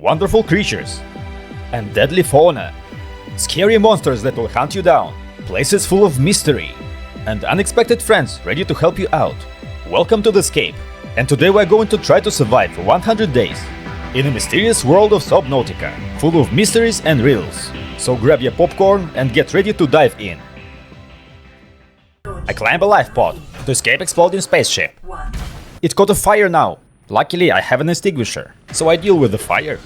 wonderful creatures, and deadly fauna, scary monsters that will hunt you down, places full of mystery, and unexpected friends ready to help you out. Welcome to Thescape, and today we're going to try to survive for 100 days in a mysterious world of Subnautica, full of mysteries and riddles. So grab your popcorn and get ready to dive in. I climb a life pod to escape exploding spaceship. It caught a fire now. Luckily I have an extinguisher, so I deal with the fire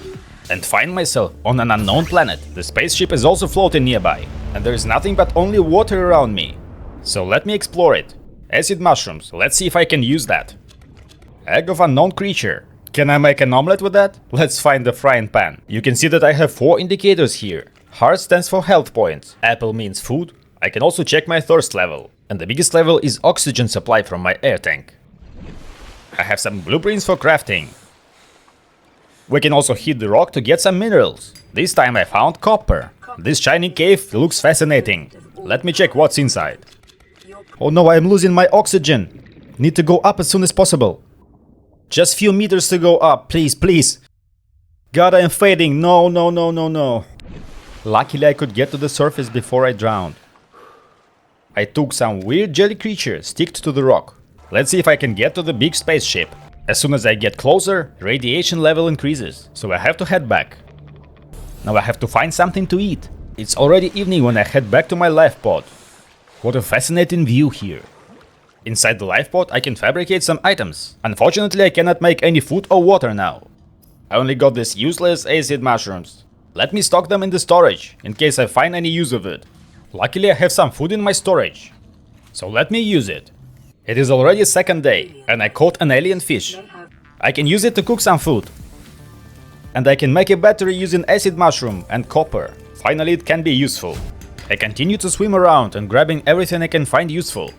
and find myself on an unknown planet. The spaceship is also floating nearby, and there is nothing but only water around me. So let me explore it. Acid mushrooms, let's see if I can use that. Egg of unknown creature. Can I make an omelette with that? Let's find the frying pan. You can see that I have 4 indicators here. Heart stands for health points. Apple means food. I can also check my thirst level. And the biggest level is oxygen supply from my air tank. I have some blueprints for crafting. We can also hit the rock to get some minerals. This time I found copper. This shiny cave looks fascinating. Let me check what's inside. Oh no, I am losing my oxygen. Need to go up as soon as possible. Just few meters to go up, please, please. God, I am fading. No, no, no, no, no. Luckily I could get to the surface before I drowned. I took some weird jelly creature sticked to the rock. Let's see if I can get to the big spaceship. As soon as I get closer, radiation level increases, so I have to head back. Now I have to find something to eat. It's already evening when I head back to my life pod. What a fascinating view here. Inside the life pod I can fabricate some items. Unfortunately I cannot make any food or water now. I only got these useless acid mushrooms. Let me stock them in the storage, in case I find any use of it. Luckily I have some food in my storage, so let me use it. It is already second day, and I caught an alien fish. I can use it to cook some food. And I can make a battery using acid mushroom and copper. Finally it can be useful. I continue to swim around and grabbing everything I can find useful.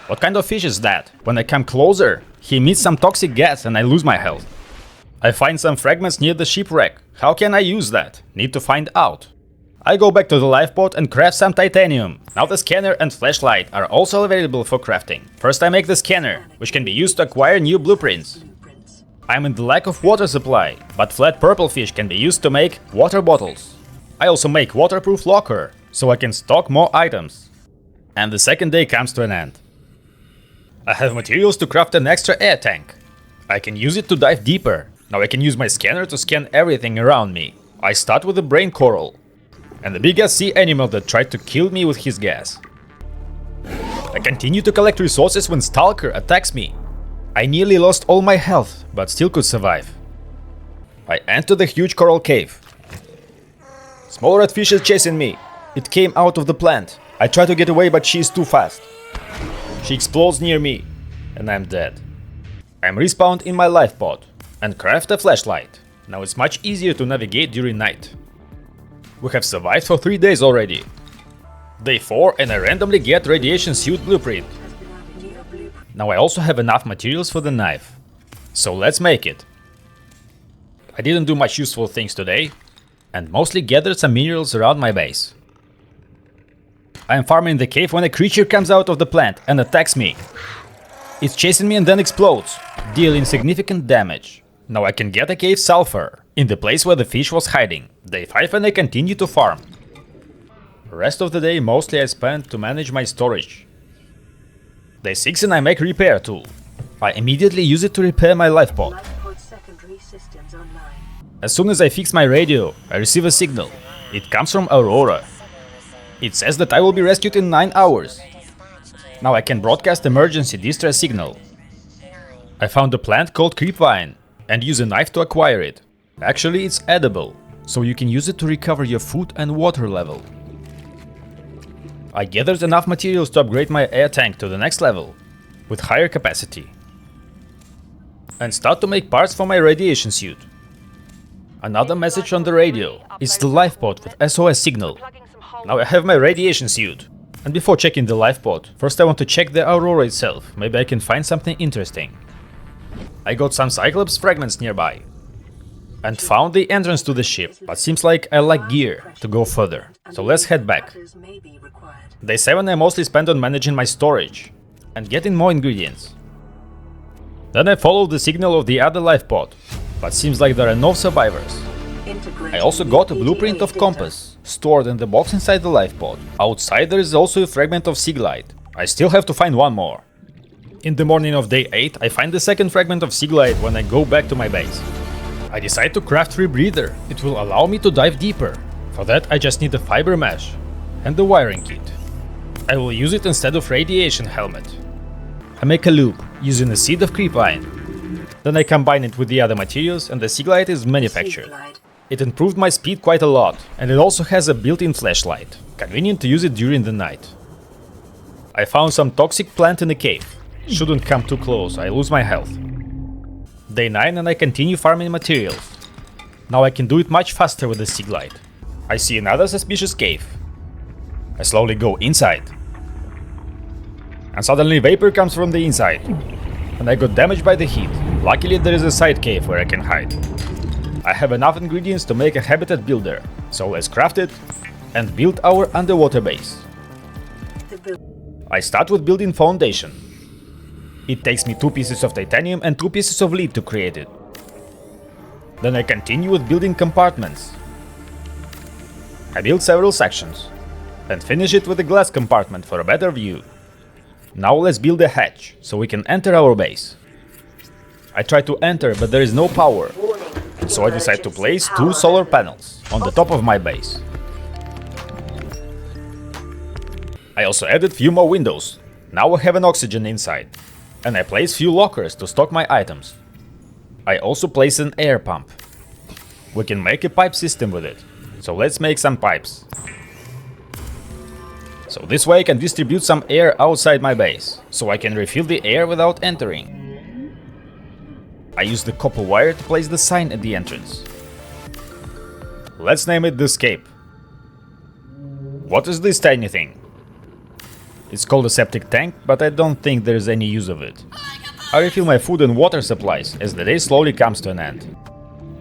What kind of fish is that? When I come closer, he emits some toxic gas and I lose my health. I find some fragments near the shipwreck. How can I use that? Need to find out. I go back to the life pod and craft some titanium. Now the scanner and flashlight are also available for crafting. First I make the scanner, which can be used to acquire new blueprints. I'm in the lack of water supply, but flat purple fish can be used to make water bottles. I also make waterproof locker, so I can stock more items. And the second day comes to an end. I have materials to craft an extra air tank. I can use it to dive deeper. Now I can use my scanner to scan everything around me. I start with the brain coral and the big-ass sea animal that tried to kill me with his gas. I continue to collect resources when Stalker attacks me. I nearly lost all my health, but still could survive. I enter the huge coral cave. Small red fish is chasing me. It came out of the plant. I try to get away, but she is too fast. She explodes near me, and I'm dead. I'm respawned in my life pod and craft a flashlight. Now it's much easier to navigate during night. We have survived for 3 days already. Day 4 and I randomly get radiation suit blueprint. Now I also have enough materials for the knife. So let's make it. I didn't do much useful things today, and mostly gathered some minerals around my base. I am farming the cave when a creature comes out of the plant and attacks me. It's chasing me and then explodes, dealing significant damage. Now I can get a cave sulfur, in the place where the fish was hiding. Day 5 and I continue to farm. Rest of the day mostly I spent to manage my storage. Day 6 and I make repair tool. I immediately use it to repair my life pod. As soon as I fix my radio, I receive a signal. It comes from Aurora. It says that I will be rescued in 9 hours. Now I can broadcast emergency distress signal. I found a plant called creepvine and use a knife to acquire it. Actually it's edible, so you can use it to recover your food and water level. I gathered enough materials to upgrade my air tank to the next level, with higher capacity. And start to make parts for my radiation suit. Another message on the radio. It's the life pod with SOS signal. Now I have my radiation suit. And before checking the life pod, first I want to check the Aurora itself. Maybe I can find something interesting. I got some Cyclops fragments nearby. And found the entrance to the ship, but seems like I lack gear to go further. So let's head back. Day 7 I mostly spent on managing my storage and getting more ingredients. Then I followed the signal of the other life pod, but seems like there are no survivors. I also got a blueprint of compass, stored in the box inside the life pod. Outside there is also a fragment of sea glide. I still have to find one more. In the morning of day 8, I find the second fragment of sea glide when I go back to my base. I decide to craft rebreather. It will allow me to dive deeper. For that I just need a fiber mesh and the wiring kit. I will use it instead of radiation helmet. I make a loop using a seed of creepvine. Then I combine it with the other materials and the sea glide is manufactured. It improved my speed quite a lot, and it also has a built-in flashlight. Convenient to use it during the night. I found some toxic plant in a cave. Shouldn't come too close, I lose my health. Day 9 and I continue farming materials. Now I can do it much faster with the sea glide. I see another suspicious cave. I slowly go inside. And suddenly vapor comes from the inside. And I got damaged by the heat. Luckily there is a side cave where I can hide. I have enough ingredients to make a habitat builder, so let's craft it and build our underwater base. I start with building foundation. It takes me 2 pieces of titanium and 2 pieces of lead to create it. Then I continue with building compartments. I build several sections and finish it with a glass compartment for a better view. Now let's build a hatch, so we can enter our base. I try to enter, but there is no power, so I decide to place 2 solar panels on the top of my base. I also added few more windows. Now I have an oxygen inside, and I place few lockers to stock my items. I also place an air pump. We can make a pipe system with it, so let's make some pipes. So this way I can distribute some air outside my base, so I can refill the air without entering. I use the copper wire to place the sign at the entrance. Let's name it Thescape. What is this tiny thing? It's called a septic tank, but I don't think there's any use of it. I refill my food and water supplies as the day slowly comes to an end.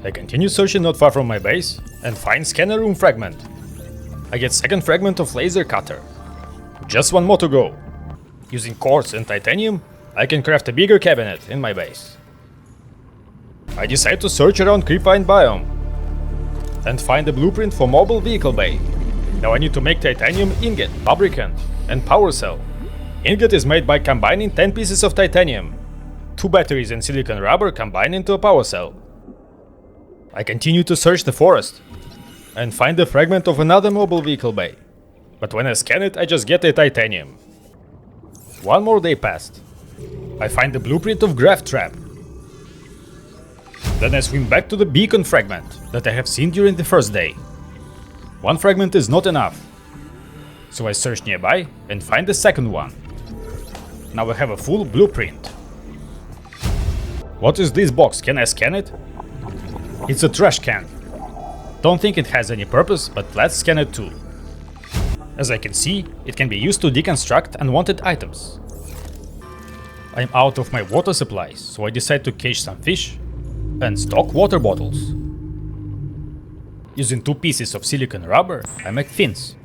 I continue searching not far from my base and find scanner room fragment. I get second fragment of laser cutter. Just one more to go. Using quartz and titanium, I can craft a bigger cabinet in my base. I decide to search around creepvine biome and find a blueprint for mobile vehicle bay. Now I need to make titanium ingot, lubricant and power cell. Ingot is made by combining 10 pieces of titanium. 2 batteries and silicon rubber combine into a power cell. I continue to search the forest and find a fragment of another mobile vehicle bay. But when I scan it, I just get a titanium. One more day passed. I find the blueprint of graft trap. Then I swim back to the beacon fragment that I have seen during the first day. One fragment is not enough, so I search nearby and find the second one. Now I have a full blueprint. What is this box? Can I scan it? It's a trash can. Don't think it has any purpose, but let's scan it too. As I can see, it can be used to deconstruct unwanted items. I'm out of my water supplies, so I decide to catch some fish and stock water bottles. Using 2 pieces of silicon rubber, I make fins.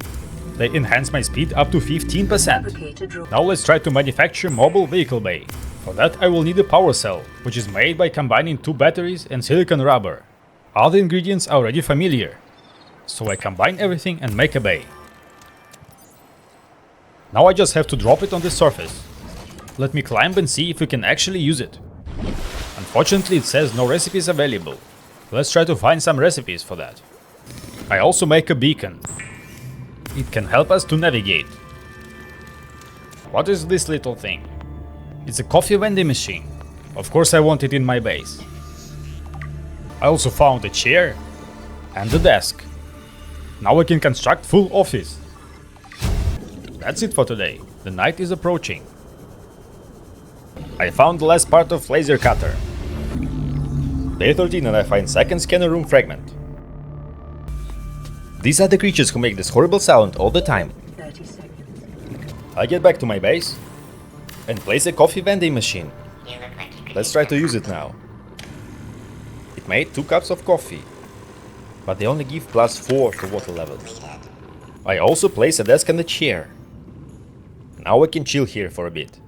They enhance my speed up to 15%. Now let's try to manufacture mobile vehicle bay. For that I will need a power cell, which is made by combining 2 batteries and silicon rubber. All the ingredients are already familiar, so I combine everything and make a bay. Now I just have to drop it on the surface. Let me climb and see if we can actually use it. Unfortunately, it says no recipes available. Let's try to find some recipes for that. I also make a beacon. It can help us to navigate. What is this little thing? It's a coffee vending machine. Of course I want it in my base. I also found a chair and a desk. Now I can construct full office. That's it for today. The night is approaching. I found the last part of laser cutter. Day 13 and I find second scanner room fragment. These are the creatures who make this horrible sound all the time. 30 seconds. I get back to my base and place a coffee vending machine. Let's try to use it now. It made 2 cups of coffee, but they only give +4 to water level. I also place a desk and a chair. Now I can chill here for a bit.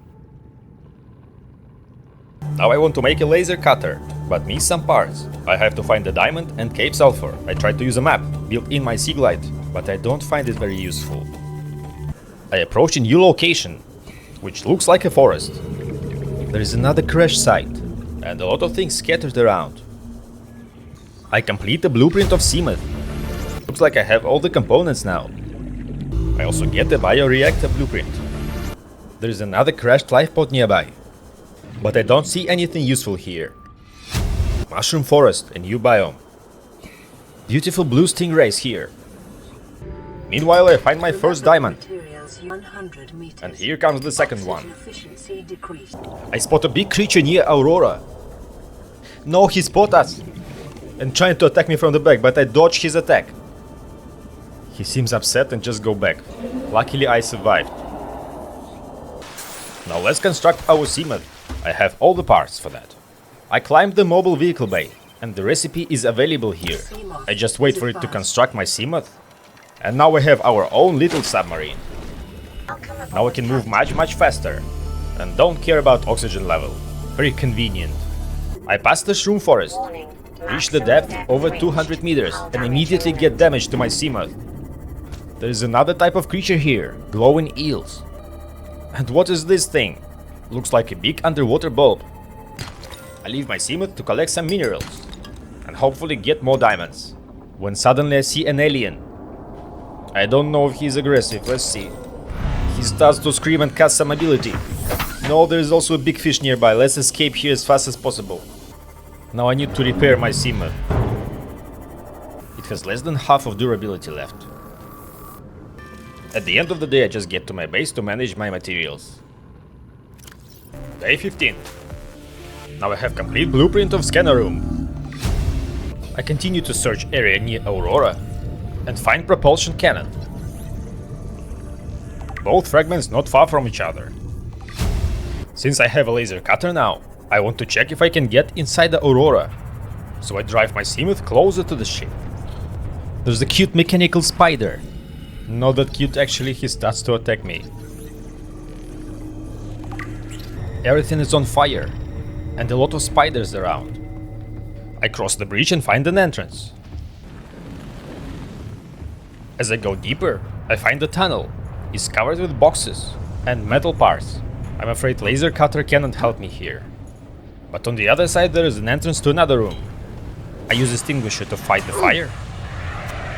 Now I want to make a laser cutter, but miss some parts. I have to find the diamond and Cape Sulfur. I tried to use a map built in my Sea Glide, but I don't find it very useful. I approach a new location, which looks like a forest. There is another crash site, and a lot of things scattered around. I complete the blueprint of Seamoth. Looks like I have all the components now. I also get the bioreactor blueprint. There is another crashed lifeboat nearby, but I don't see anything useful here. Mushroom forest, a new biome. Beautiful blue stingrays here. Meanwhile, I find my first diamond. And here comes the second one. I spot a big creature near Aurora. No, he spot us and trying to attack me from the back, but I dodge his attack. He seems upset and just go back. Luckily I survived. Now let's construct our Seamoth. I have all the parts for that. I climbed the mobile vehicle bay, and the recipe is available here. I just wait for it to construct my Seamoth. And now we have our own little submarine. Now we can move much faster, and don't care about oxygen level. Very convenient. I pass the shroom forest, reach the depth over 200 meters, and immediately get damage to my Seamoth. There is another type of creature here, glowing eels. And what is this thing? Looks like a big underwater bulb. I leave my Seamoth to collect some minerals, and hopefully get more diamonds. When suddenly I see an alien. I don't know if he's aggressive, let's see. He starts to scream and cast some ability. No, there is also a big fish nearby, let's escape here as fast as possible. Now I need to repair my Seamoth. It has less than half of durability left. At the end of the day I just get to my base to manage my materials. Day 15. Now I have complete blueprint of scanner room. I continue to search area near Aurora and find propulsion cannon. Both fragments not far from each other. Since I have a laser cutter now, I want to check if I can get inside the Aurora. So I drive my Seamoth closer to the ship. There's a cute mechanical spider. Not that cute actually, he starts to attack me. Everything is on fire, and a lot of spiders around. I cross the bridge and find an entrance. As I go deeper, I find the tunnel. It's covered with boxes and metal parts. I'm afraid laser cutter cannot help me here. But on the other side there is an entrance to another room. I use extinguisher to fight the fire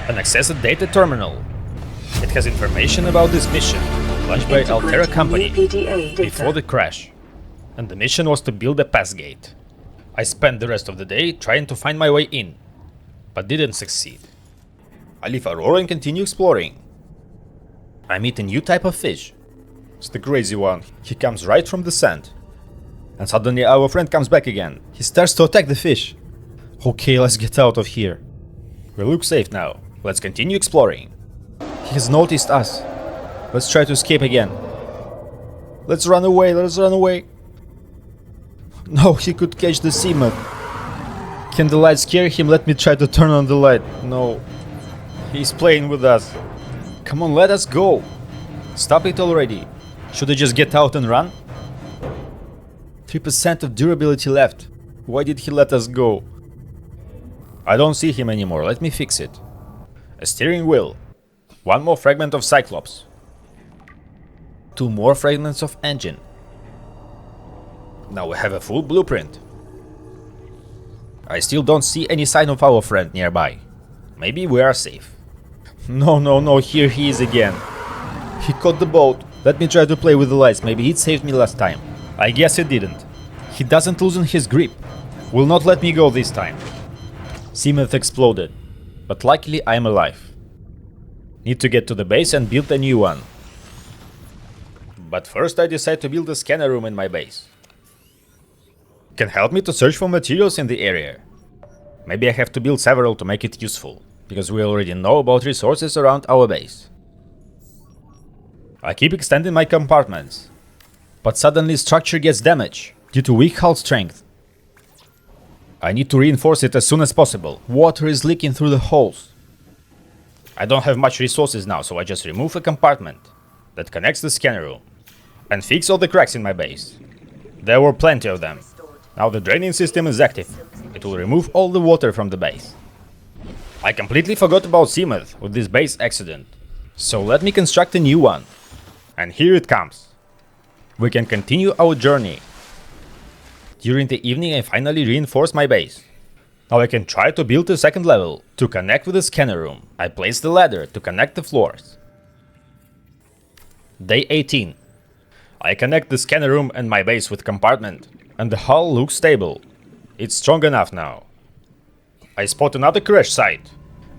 and access a data terminal. It has information about this mission, launched by Altera Company before the crash. And the mission was to build a pass gate. I spent the rest of the day trying to find my way in, but didn't succeed. I leave Aurora and continue exploring. I meet a new type of fish. It's the crazy one. He comes right from the sand. And suddenly our friend comes back again. He starts to attack the fish. Okay, let's get out of here. We look safe now. Let's continue exploring. He has noticed us. Let's try to escape again. Let's run away, let's run away. No, he could catch the Seamoth. Can the light scare him? Let me try to turn on the light. No. He's playing with us. Come on, let us go. Stop it already. Should I just get out and run? 3% of durability left. Why did he let us go? I don't see him anymore. Let me fix it. A steering wheel. One more fragment of Cyclops. 2 more fragments of engine. Now we have a full blueprint. I still don't see any sign of our friend nearby. Maybe we are safe. No, here he is again. He caught the boat. Let me try to play with the lights, maybe it saved me last time. I guess it didn't. He doesn't loosen his grip. Will not let me go this time. Seamoth exploded, but luckily I am alive. Need to get to the base and build a new one. But first I decide to build a scanner room in my base. Can help me to search for materials in the area. Maybe I have to build several to make it useful, because we already know about resources around our base. I keep extending my compartments, but suddenly structure gets damaged due to weak hull strength. I need to reinforce it as soon as possible. Water is leaking through the holes. I don't have much resources now, so I just remove a compartment that connects the scanner room and fix all the cracks in my base. There were plenty of them. Now the draining system is active. It will remove all the water from the base. I completely forgot about Seamoth with this base accident. So let me construct a new one. And here it comes. We can continue our journey. During the evening I finally reinforced my base. Now I can try to build a second level to connect with the scanner room. I place the ladder to connect the floors. Day 18. I connect the scanner room and my base with compartment, and the hull looks stable. It's strong enough now. I spot another crash site.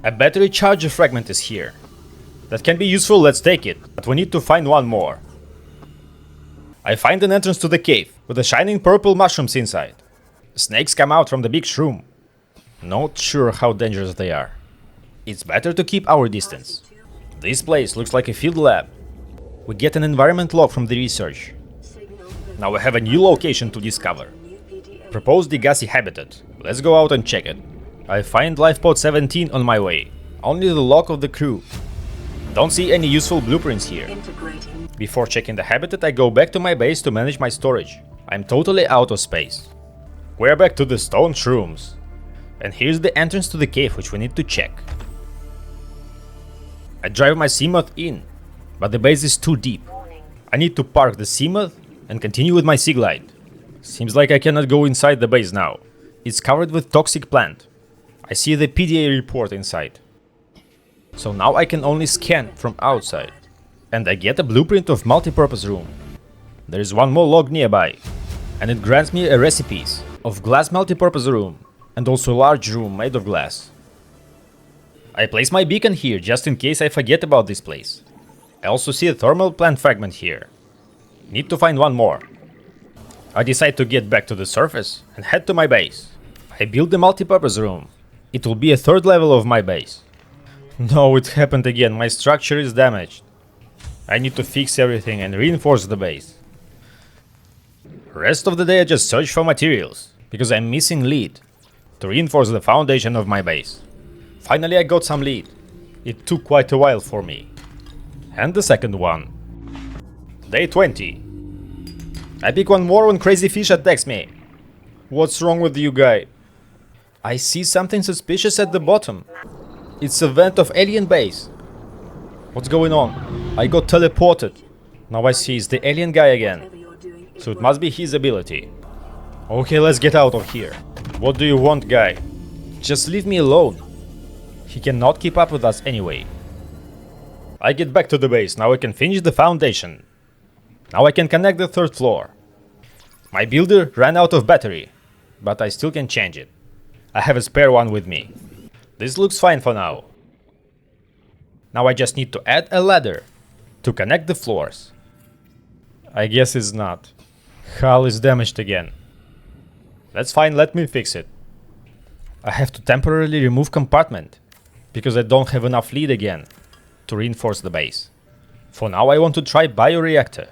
A battery charger fragment is here. That can be useful, let's take it, but we need to find one more. I find an entrance to the cave, with the shining purple mushrooms inside. Snakes come out from the big shroom. Not sure how dangerous they are. It's better to keep our distance. This place looks like a field lab. We get an environment log from the research. Now we have a new location to discover. Proposed Degassi habitat. Let's go out and check it. I find life pod 17 on my way. Only the log of the crew. Don't see any useful blueprints here. Before checking the habitat, I go back to my base to manage my storage. I'm totally out of space. We're back to the stone shrooms. And here's the entrance to the cave, which we need to check. I drive my Seamoth in, but the base is too deep. I need to park the Seamoth and continue with my Sea Glide. Seems like I cannot go inside the base now. It's covered with toxic plant. I see the PDA report inside. So now I can only scan from outside. And I get a blueprint of multi-purpose room. There is one more log nearby. And it grants me a recipes of glass multi-purpose room. And also a large room made of glass. I place my beacon here just in case I forget about this place. I also see a thermal plant fragment here. Need to find one more. I decide to get back to the surface and head to my base. I build the multi-purpose room. It will be a third level of my base. No, it happened again, my structure is damaged. I need to fix everything and reinforce the base. Rest of the day I just search for materials, because I'm missing lead to reinforce the foundation of my base. Finally I got some lead. It took quite a while for me. And the second one. Day 20. I pick one more when crazy fish attacks me. What's wrong with you, guy? I see something suspicious at the bottom. It's a vent of alien base. What's going on? I got teleported. Now I see it's the alien guy again. So it must be his ability. Okay, let's get out of here. What do you want, guy? Just leave me alone. He cannot keep up with us anyway. I get back to the base, now I can finish the foundation. Now I can connect the third floor. My builder ran out of battery, but I still can change it. I have a spare one with me. This looks fine for now. Now I just need to add a ladder to connect the floors. I guess it's not. Hull is damaged again. That's fine, let me fix it. I have to temporarily remove compartment, because I don't have enough lead again to reinforce the base. For now I want to try bioreactor,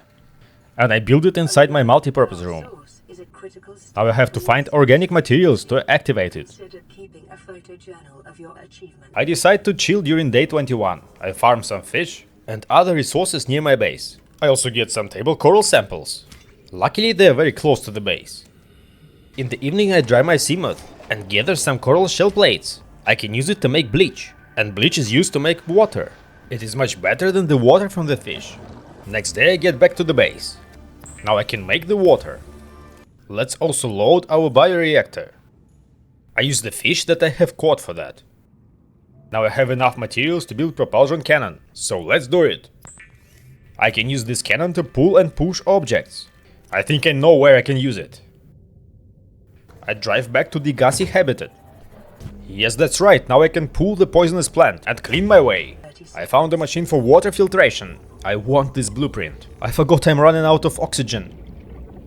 and I build it inside my multi-purpose room. Now I have to find organic materials to activate it. I decide to chill during day 21. I farm some fish and other resources near my base. I also get some table coral samples. Luckily they are very close to the base. In the evening I dry my Seamoth and gather some coral shell plates. I can use it to make bleach, and bleach is used to make water. It is much better than the water from the fish. Next day I get back to the base. Now I can make the water. Let's also load our bioreactor. I use the fish that I have caught for that. Now I have enough materials to build propulsion cannon, so let's do it. I can use this cannon to pull and push objects. I think I know where I can use it. I drive back to Degassi habitat. Yes, that's right, now I can pull the poisonous plant and clean my way. I found a machine for water filtration. I want this blueprint. I forgot I'm running out of oxygen.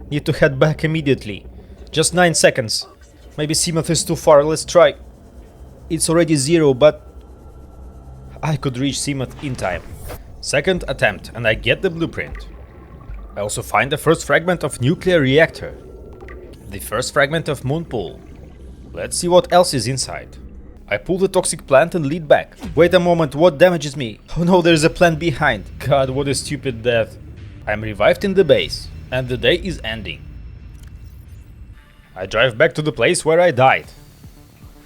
Need to head back immediately. Just 9 seconds. Maybe Seamoth is too far, let's try. It's already 0, but I could reach Seamoth in time. Second attempt, and I get the blueprint. I also find the first fragment of nuclear reactor. The first fragment of moon pool. Let's see what else is inside. I pull the toxic plant and lead back. Wait a moment, what damages me? Oh no, there's a plant behind. God, what a stupid death. I'm revived in the base, and the day is ending. I drive back to the place where I died.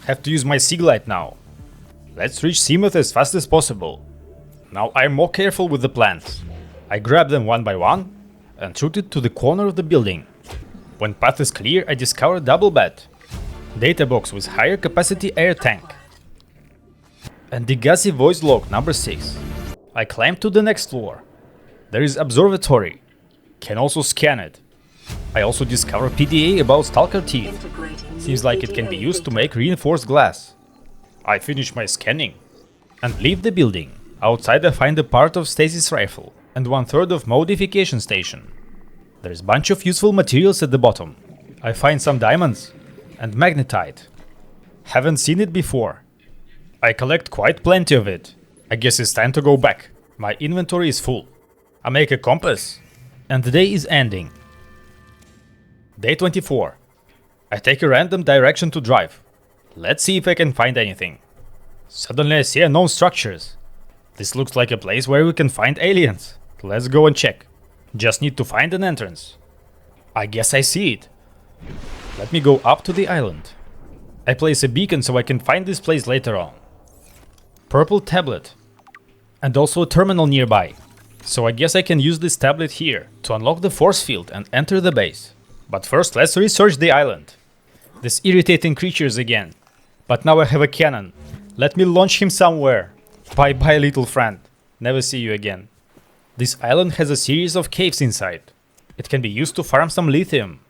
Have to use my Seaglide now. Let's reach Seamoth as fast as possible. Now I'm more careful with the plants. I grab them one by one and shoot it to the corner of the building. When path is clear, I discover double bed, data box with higher capacity air tank, and Degassi voice log number 6. I climb to the next floor. There is observatory. Can also scan it. I also discover PDA about stalker teeth. Seems like it can be used to make reinforced glass. I finish my scanning and leave the building. Outside I find a part of Stasis rifle and 1/3 of modification station. There's bunch of useful materials at the bottom. I find some diamonds and magnetite. Haven't seen it before. I collect quite plenty of it. I guess it's time to go back. My inventory is full. I make a compass and the day is ending. Day 24. I take a random direction to drive. Let's see if I can find anything. Suddenly I see unknown structures. This looks like a place where we can find aliens. Let's go and check. Just need to find an entrance. I guess I see it. Let me go up to the island. I place a beacon so I can find this place later on. Purple tablet. And also a terminal nearby. So I guess I can use this tablet here to unlock the force field and enter the base. But first let's research the island. This irritating creatures again. But now I have a cannon. Let me launch him somewhere. Bye bye little friend. Never see you again. This island has a series of caves inside. It can be used to farm some lithium.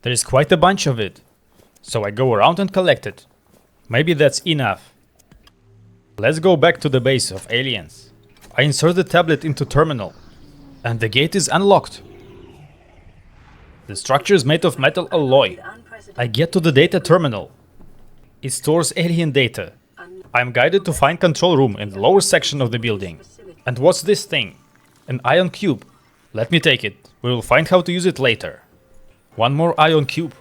There is quite a bunch of it. So I go around and collect it. Maybe that's enough. Let's go back to the base of aliens. I insert the tablet into terminal. And the gate is unlocked. The structure is made of metal alloy. I get to the data terminal. It stores alien data. I'm guided to find control room in the lower section of the building. And what's this thing? An ion cube. Let me take it. We will find how to use it later. One more ion cube.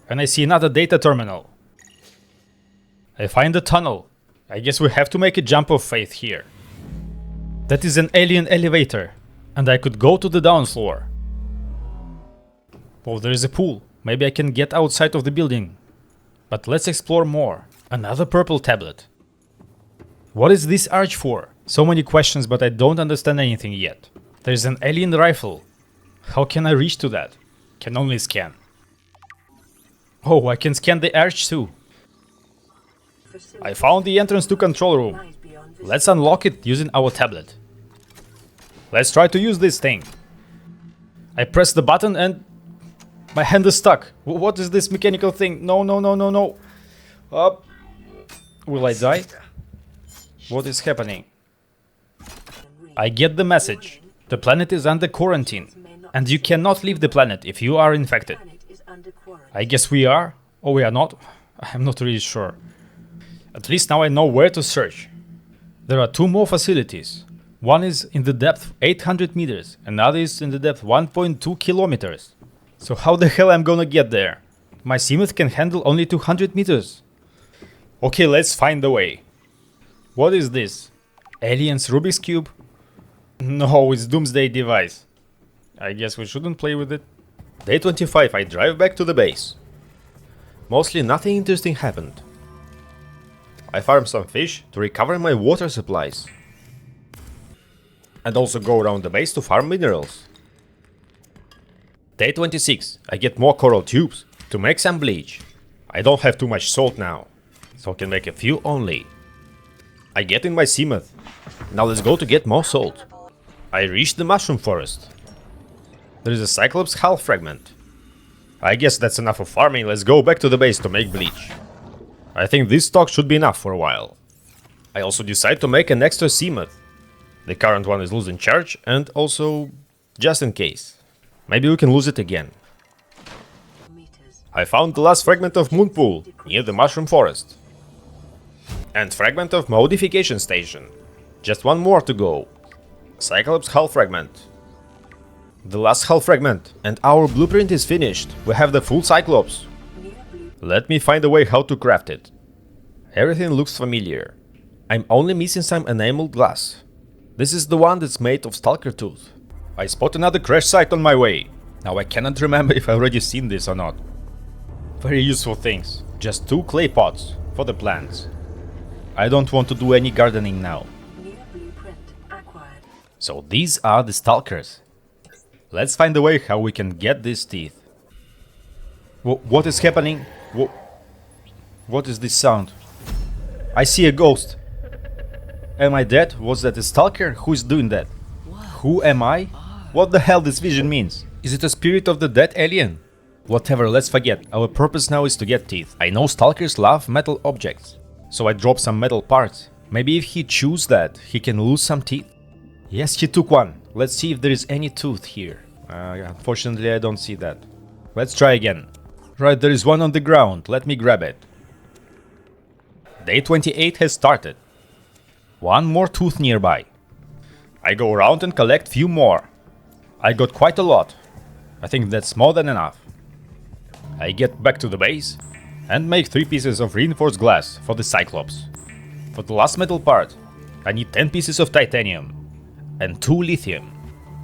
And I see another data terminal. I find a tunnel. I guess we have to make a jump of faith here. That is an alien elevator. And I could go to the down floor. Oh, there is a pool. Maybe I can get outside of the building. But let's explore more. Another purple tablet. What is this arch for? So many questions, but I don't understand anything yet. There's an alien rifle. How can I reach to that? Can only scan. Oh, I can scan the arch too. I found the entrance to control room. Let's unlock it using our tablet. Let's try to use this thing. I press the button and my hand is stuck. What is this mechanical thing? No, no, no, no, no. Will I die? What is happening? I get the message. The planet is under quarantine. And you cannot leave the planet if you are infected. I guess we are, or we are not. I'm not really sure. At least now I know where to search. There are 2 more facilities. One is in the depth 800 meters, another is in the depth 1.2 kilometers. So how the hell I'm gonna get there? My Seamoth can handle only 200 meters. Okay, let's find the way. What is this? Aliens Rubik's Cube? No, it's Doomsday device. I guess we shouldn't play with it. Day 25, I drive back to the base. Mostly nothing interesting happened. I farm some fish to recover my water supplies. And also go around the base to farm minerals. Day 26, I get more coral tubes to make some bleach. I don't have too much salt now, so I can make a few only. I get in my Seamoth. Now let's go to get more salt. I reach the mushroom forest. There is a Cyclops hull fragment. I guess that's enough of farming, let's go back to the base to make bleach. I think this stock should be enough for a while. I also decide to make an extra Seamoth. The current one is losing charge and also just in case. Maybe we can lose it again. I found the last fragment of Moonpool near the mushroom forest. And fragment of modification station. Just one more to go. Cyclops hull fragment. The last hull fragment, and our blueprint is finished. We have the full Cyclops. Let me find a way how to craft it. Everything looks familiar. I'm only missing some enameled glass. This is the one that's made of stalker tooth. I spot another crash site on my way. Now I cannot remember if I already seen this or not. Very useful things. Just 2 clay pots for the plants. I don't want to do any gardening now. So these are the stalkers. Let's find a way how we can get these teeth. What is happening? What is this sound? I see a ghost. Am I dead? Was that a stalker? Who is doing that? Who am I? What the hell this vision means? Is it a spirit of the dead alien? Whatever, let's forget. Our purpose now is to get teeth. I know stalkers love metal objects, so I drop some metal parts. Maybe if he chews that, he can lose some teeth. Yes, he took one. Let's see if there is any tooth here. Unfortunately, I don't see that. Let's try again. Right, there is one on the ground. Let me grab it. Day 28 has started. One more tooth nearby. I go around and collect few more. I got quite a lot. I think that's more than enough. I get back to the base and make 3 pieces of reinforced glass for the Cyclops. For the last metal part, I need 10 pieces of titanium and 2 lithium.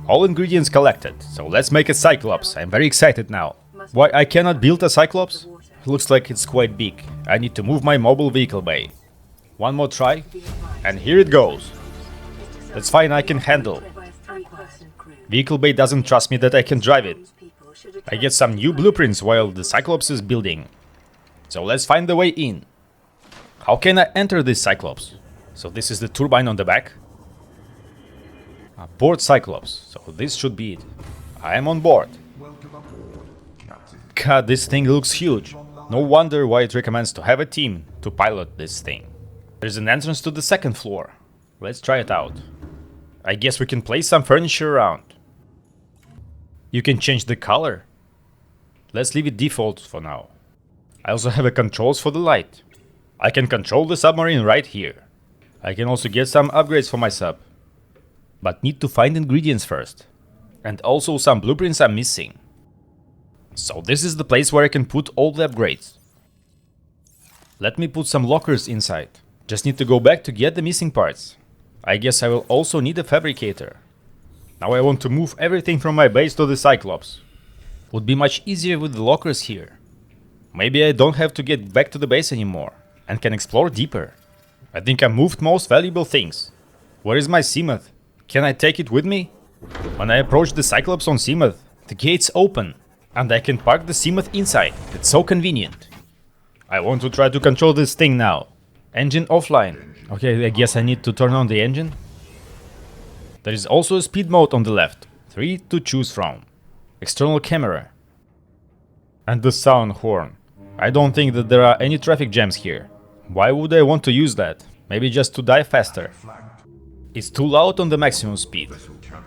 All ingredients collected, so let's make a Cyclops. I'm very excited now. Why I cannot build a Cyclops? Looks like it's quite big. I need to move my mobile vehicle bay. One more try, and here it goes. That's fine, I can handle. Vehicle bay doesn't trust me that I can drive it. I get some new blueprints while the Cyclops is building. So let's find the way in. How can I enter this Cyclops? So this is the turbine on the back. Board Cyclops, so this should be it. I am on board. God, this thing looks huge. No wonder why it recommends to have a team to pilot this thing. There's an entrance to the 2nd floor. Let's try it out. I guess we can place some furniture around. You can change the color. Let's leave it default for now. I also have a controls for the light. I can control the submarine right here. I can also get some upgrades for my sub. But need to find ingredients first. And also some blueprints I'm missing. So this is the place where I can put all the upgrades. Let me put some lockers inside. Just need to go back to get the missing parts. I guess I will also need a fabricator. Now I want to move everything from my base to the Cyclops. Would be much easier with the lockers here. Maybe I don't have to get back to the base anymore and can explore deeper. I think I moved most valuable things. Where is my Seamoth? Can I take it with me? When I approach the Cyclops on Seamoth, the gates open and I can park the Seamoth inside. It's so convenient. I want to try to control this thing now. Engine offline. Okay, I guess I need to turn on the engine. There is also a speed mode on the left. 3 to choose from. External camera. And the sound horn. I don't think that there are any traffic jams here. Why would I want to use that? Maybe just to die faster. It's too loud on the maximum speed.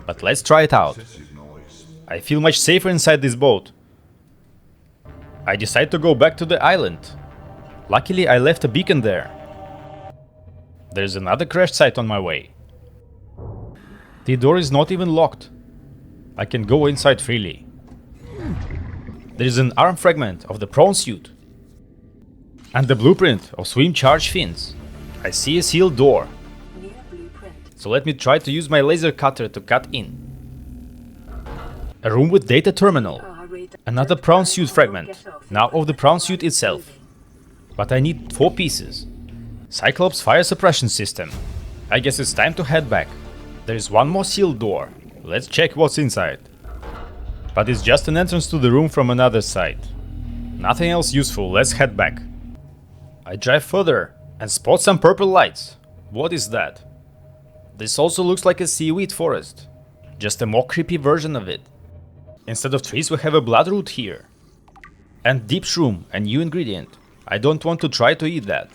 But let's try it out. I feel much safer inside this boat. I decide to go back to the island. Luckily I left a beacon there. There's another crash site on my way. The door is not even locked. I can go inside freely. There is an arm fragment of the prawn suit. And the blueprint of swim charge fins. I see a sealed door. So let me try to use my laser cutter to cut in. A room with data terminal. Another prawn suit fragment. Now of the prawn suit itself. But I need 4 pieces. Cyclops fire suppression system. I guess it's time to head back. There is one more sealed door. Let's check what's inside. But it's just an entrance to the room from another side. Nothing else useful, let's head back. I drive further and spot some purple lights. What is that? This also looks like a seaweed forest. Just a more creepy version of it. Instead of trees we have a bloodroot here. And deep shroom, a new ingredient. I don't want to try to eat that.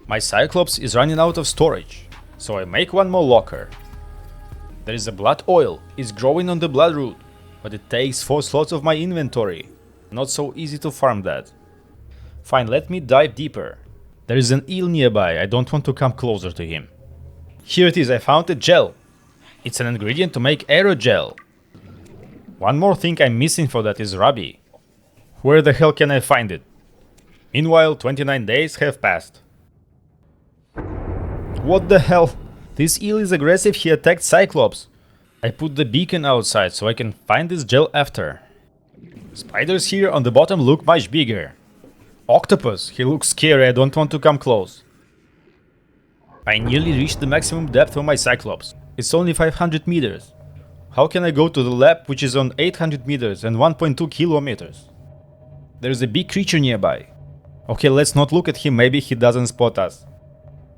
My Cyclops is running out of storage, so I make one more locker. There is a blood oil, it's growing on the bloodroot, but it takes 4 slots of my inventory. Not so easy to farm that. Fine, let me dive deeper. There is an eel nearby, I don't want to come closer to him. Here it is, I found a gel. It's an ingredient to make aerogel. One more thing I'm missing for that is Ruby. Where the hell can I find it? Meanwhile, 29 days have passed. What the hell? This eel is aggressive, he attacked Cyclops. I put the beacon outside so I can find this gel after. Spiders here on the bottom look much bigger. Octopus, he looks scary, I don't want to come close. I nearly reached the maximum depth of my Cyclops. It's only 500 meters. How can I go to the lab which is on 800 meters and 1.2 kilometers? There's a big creature nearby. Okay, let's not look at him, maybe he doesn't spot us.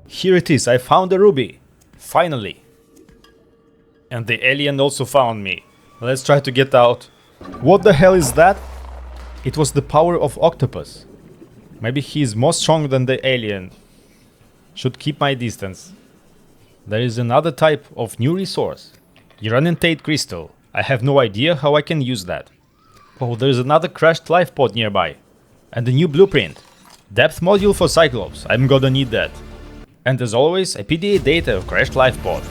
Here it is, I found a ruby. Finally. And the alien also found me. Let's try to get out. What the hell is that? It was the power of Octopus. Maybe he is more strong than the alien. Should keep my distance. There is another type of new resource. Uranintate crystal. I have no idea how I can use that. Oh, there is another crashed life pod nearby. And a new blueprint. Depth module for Cyclops. I'm gonna need that. And as always, a PDA data of crashed life pod.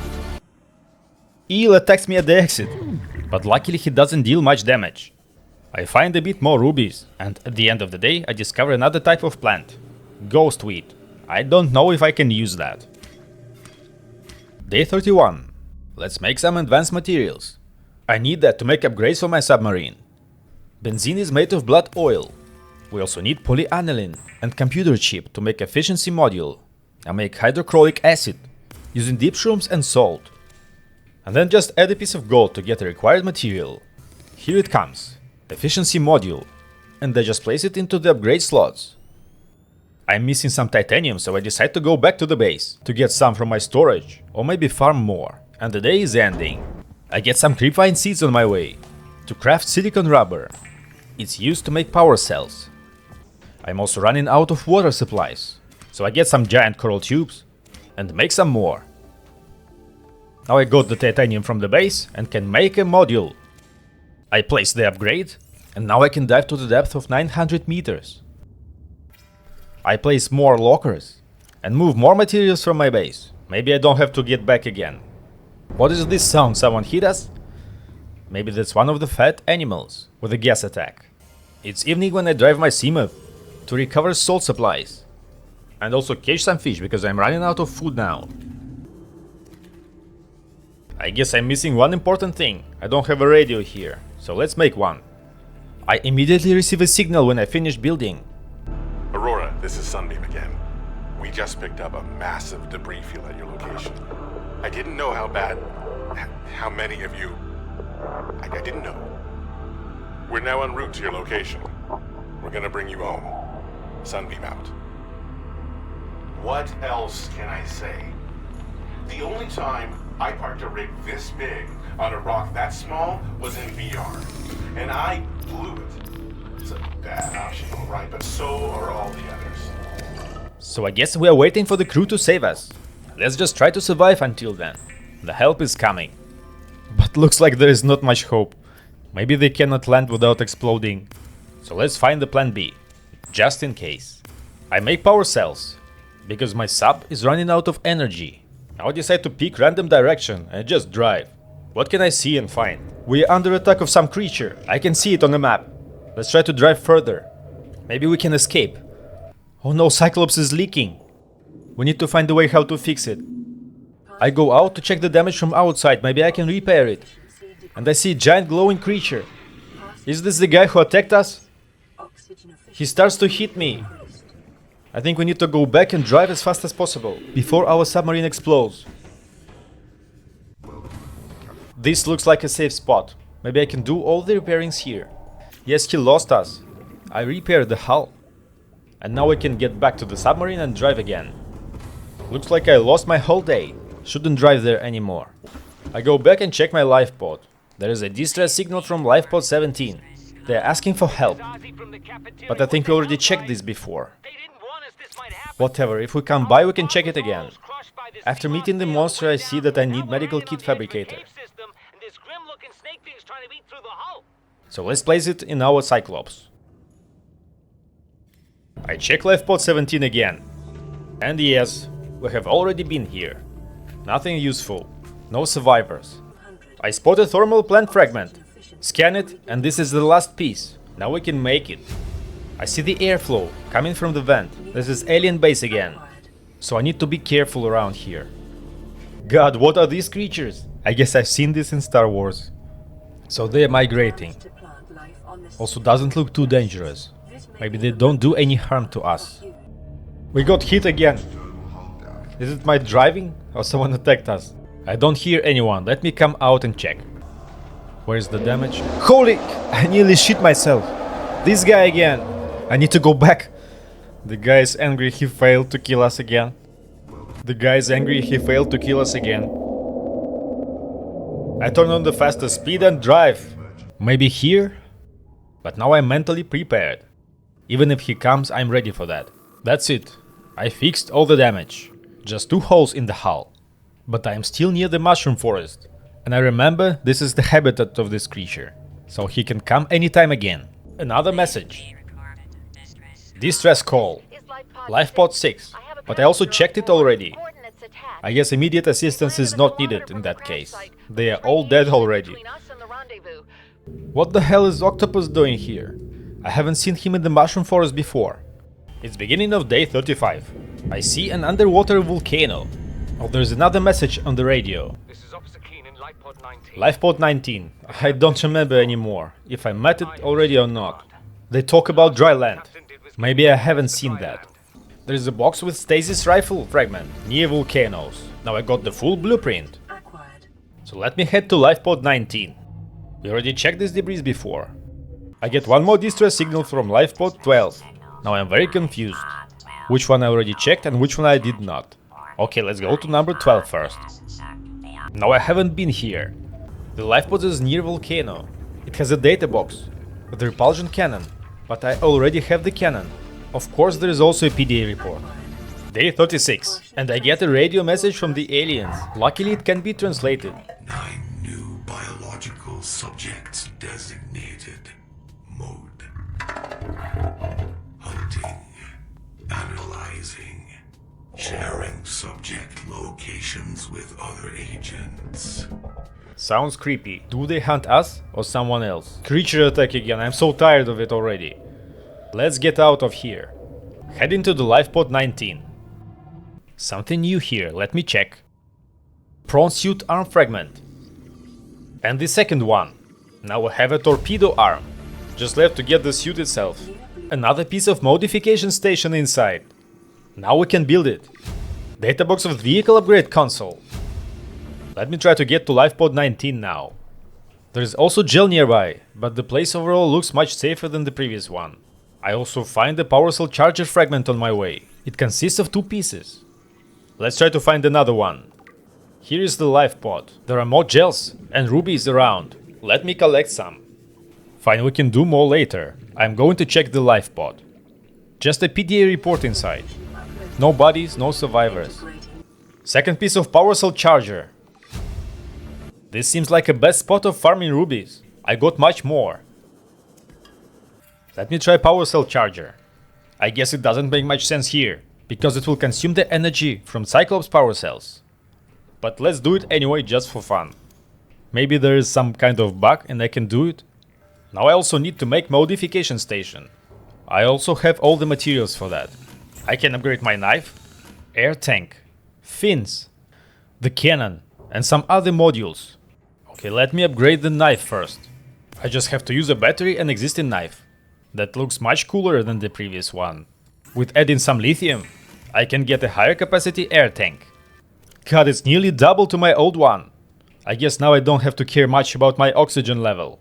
Eel attacks me at the exit. But luckily he doesn't deal much damage. I find a bit more rubies, and at the end of the day I discover another type of plant. Ghost wheat. I don't know if I can use that. Day 31. Let's make some advanced materials. I need that to make upgrades for my submarine. Benzene is made of blood oil. We also need polyaniline and computer chip to make efficiency module. I make hydrochloric acid using deep shrooms and salt. And then just add a piece of gold to get the required material. Here it comes. Efficiency module, and I just place it into the upgrade slots. I'm missing some titanium, so I decide to go back to the base to get some from my storage, or maybe farm more, and the day is ending. I get some creepvine seeds on my way to craft silicon rubber. It's used to make power cells. I'm also running out of water supplies, so I get some giant coral tubes and make some more. Now I got the titanium from the base and can make a module. I place the upgrade, and now I can dive to the depth of 900 meters. I place more lockers, and move more materials from my base. Maybe I don't have to get back again. What is this sound? Someone hit us? Maybe that's one of the fat animals with a gas attack. It's evening when I drive my Seamoth to recover salt supplies. And also catch some fish, because I'm running out of food now. I guess I'm missing one important thing. I don't have a radio here, so let's make one. I immediately receive a signal when I finish building. Aurora, this is Sunbeam again. We just picked up a massive debris field at your location. I didn't know how many of you... I didn't know. We're now en route to your location. We're gonna bring you home. Sunbeam out. What else can I say? The only time I parked a rig this big on a rock that small was in VR, and I blew it. It's a bad option, alright, but so are all the others. So I guess we are waiting for the crew to save us. Let's just try to survive until then. The help is coming. But looks like there is not much hope. Maybe they cannot land without exploding. So let's find the plan B, just in case. I make power cells, because my sub is running out of energy. Now I decide to pick random direction and just drive. What can I see and find? We are under attack of some creature. I can see it on the map. Let's try to drive further. Maybe we can escape. Oh no, Cyclops is leaking. We need to find a way how to fix it. I go out to check the damage from outside. Maybe I can repair it. And I see a giant glowing creature. Is this the guy who attacked us? He starts to hit me. I think we need to go back and drive as fast as possible before our submarine explodes. This looks like a safe spot. Maybe I can do all the repairings here. Yes, he lost us. I repaired the hull. And now I can get back to the submarine and drive again. Looks like I lost my whole day. Shouldn't drive there anymore. I go back and check my life pod. There is a distress signal from life pod 17. They are asking for help. But I think we already checked this before. Whatever, if we come by we can check it again. After meeting the monster I see that I need medical kit fabricator. So let's place it in our Cyclops. I check life pod 17 again. And yes, we have already been here. Nothing useful. No survivors. I spot a thermal plant fragment. Scan it, and this is the last piece. Now we can make it. I see the airflow coming from the vent. This is alien base again. So I need to be careful around here. God, what are these creatures? I guess I've seen this in Star Wars. So they are migrating. Also doesn't look too dangerous. Maybe they don't do any harm to us. We got hit again. Is it my driving or someone attacked us? I don't hear anyone. Let me come out and check. Where's the damage? Holy! I nearly shit myself. This guy again. I need to go back. The guy is angry he failed to kill us again. The guy is angry he failed to kill us again. I turn on the fastest speed and drive. Maybe here? But now I'm mentally prepared. Even if he comes, I'm ready for that. That's it. I fixed all the damage. Just 2 holes in the hull. But I'm still near the mushroom forest. And I remember this is the habitat of this creature. So he can come anytime again. Another message. Distress call. Lifepod 6. But I also checked it already. I guess immediate assistance is not needed in that case. They are all dead already. What the hell is Octopus doing here? I haven't seen him in the mushroom forest before. It's beginning of day 35. I see an underwater volcano. Oh, there's another message on the radio. This is Officer Keen in Lifepod 19. Lifepod 19. I don't remember anymore, if I met it already or not. They talk about dry land. Maybe I haven't seen that. There is a box with stasis rifle fragment near volcanoes. Now I got the full blueprint. So let me head to Lifepod 19. We already checked this debris before. I get one more distress signal from Lifepod 12. Now I'm very confused. Which one I already checked and which one I did not. Okay, let's go to number 12 first. Now I haven't been here. The Lifepod is near volcano. It has a data box with a repulsion cannon. But I already have the cannon. Of course there is also a PDA report. Day 36. And I get a radio message from the aliens. Luckily it can be translated. 9 new biological subjects designated. Mode. Hunting. Analyzing. Sharing subject locations with other agents. Sounds creepy. Do they hunt us or someone else? Creature attack again, I'm so tired of it already. Let's get out of here. Heading to the Lifepod 19. Something new here, let me check. Prawn suit arm fragment. And the second one. Now I have a torpedo arm. Just left to get the suit itself. Another piece of modification station inside. Now we can build it. Data box of vehicle upgrade console. Let me try to get to Lifepod 19 now. There is also gel nearby, but the place overall looks much safer than the previous one. I also find the power cell charger fragment on my way. It consists of 2 pieces. Let's try to find another one. Here is the Lifepod. There are more gels and rubies around. Let me collect some. Fine, we can do more later. I'm going to check the Lifepod. Just a PDA report inside. No bodies, no survivors. Second piece of power cell charger. This seems like a best spot of farming rubies. I got much more. Let me try power cell charger. I guess it doesn't make much sense here, because it will consume the energy from Cyclops power cells. But let's do it anyway just for fun. Maybe there is some kind of bug and I can do it. Now I also need to make modification station. I also have all the materials for that. I can upgrade my knife, air tank, fins, the cannon and some other modules. Okay, let me upgrade the knife first. I just have to use a battery and existing knife. That looks much cooler than the previous one. With adding some lithium, I can get a higher capacity air tank. God, it's nearly double to my old one. I guess now I don't have to care much about my oxygen level.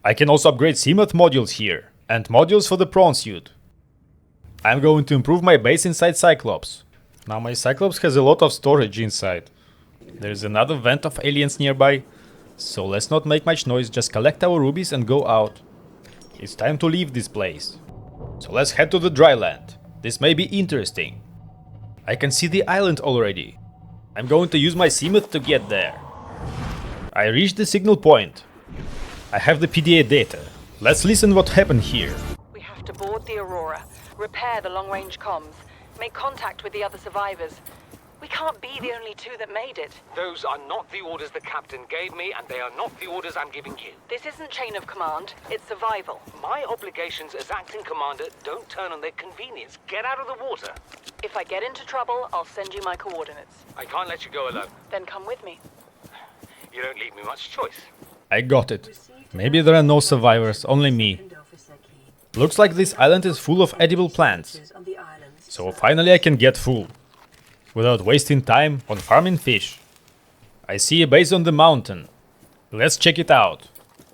I can also upgrade CMOD modules here, and modules for the prawn suit. I'm going to improve my base inside Cyclops. Now my Cyclops has a lot of storage inside. There's another vent of aliens nearby, so let's not make much noise, just collect our rubies and go out. It's time to leave this place. So let's head to the dry land. This may be interesting. I can see the island already. I'm going to use my CMOD to get there. I reached the signal point. I have the PDA data. Let's listen what happened here. We have to board the Aurora, repair the long-range comms, make contact with the other survivors. We can't be the only 2 that made it. Those are not the orders the captain gave me, and they are not the orders I'm giving you. This isn't chain of command, it's survival. My obligations as acting commander don't turn on their convenience. Get out of the water. If I get into trouble, I'll send you my coordinates. I can't let you go alone. Then come with me. You don't leave me much choice. I got it. Maybe there are no survivors, only me. Looks like this island is full of edible plants. So finally I can get full, without wasting time on farming fish. I see a base on the mountain. Let's check it out.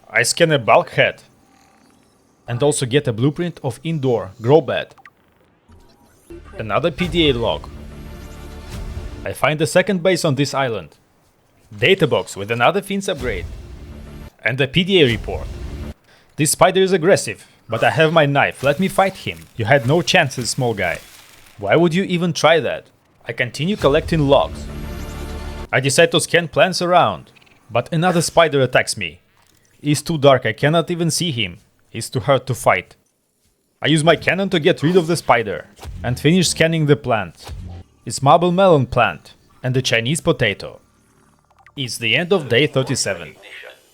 I scan a bulkhead. And also get a blueprint of indoor grow bed. Another PDA log. I find the second base on this island. Data box with another Fins upgrade. And a PDA report. This spider is aggressive, but I have my knife, let me fight him. You had no chances, small guy. Why would you even try that? I continue collecting logs. I decide to scan plants around, but another spider attacks me. It's too dark, I cannot even see him. It's too hard to fight. I use my cannon to get rid of the spider and finish scanning the plant. It's marble melon plant and the Chinese potato. It's the end of day 37.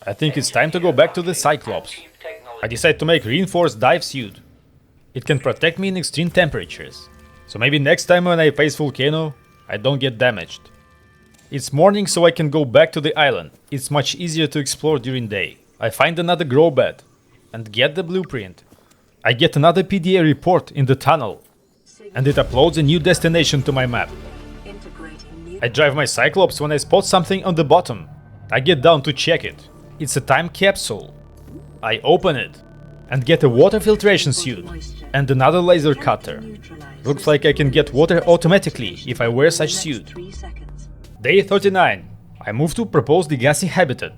I think it's time to go back to the Cyclops. I decide to make reinforced dive suit. It can protect me in extreme temperatures. So maybe next time when I face volcano, I don't get damaged. It's morning, so I can go back to the island. It's much easier to explore during day. I find another grow bed and get the blueprint. I get another PDA report in the tunnel and it uploads a new destination to my map. I drive my Cyclops when I spot something on the bottom. I get down to check it. It's a time capsule. I open it and get a water filtration suit and another laser cutter. Looks like I can get water automatically if I wear such suit. Day 39. I move to propose the gassy habitat,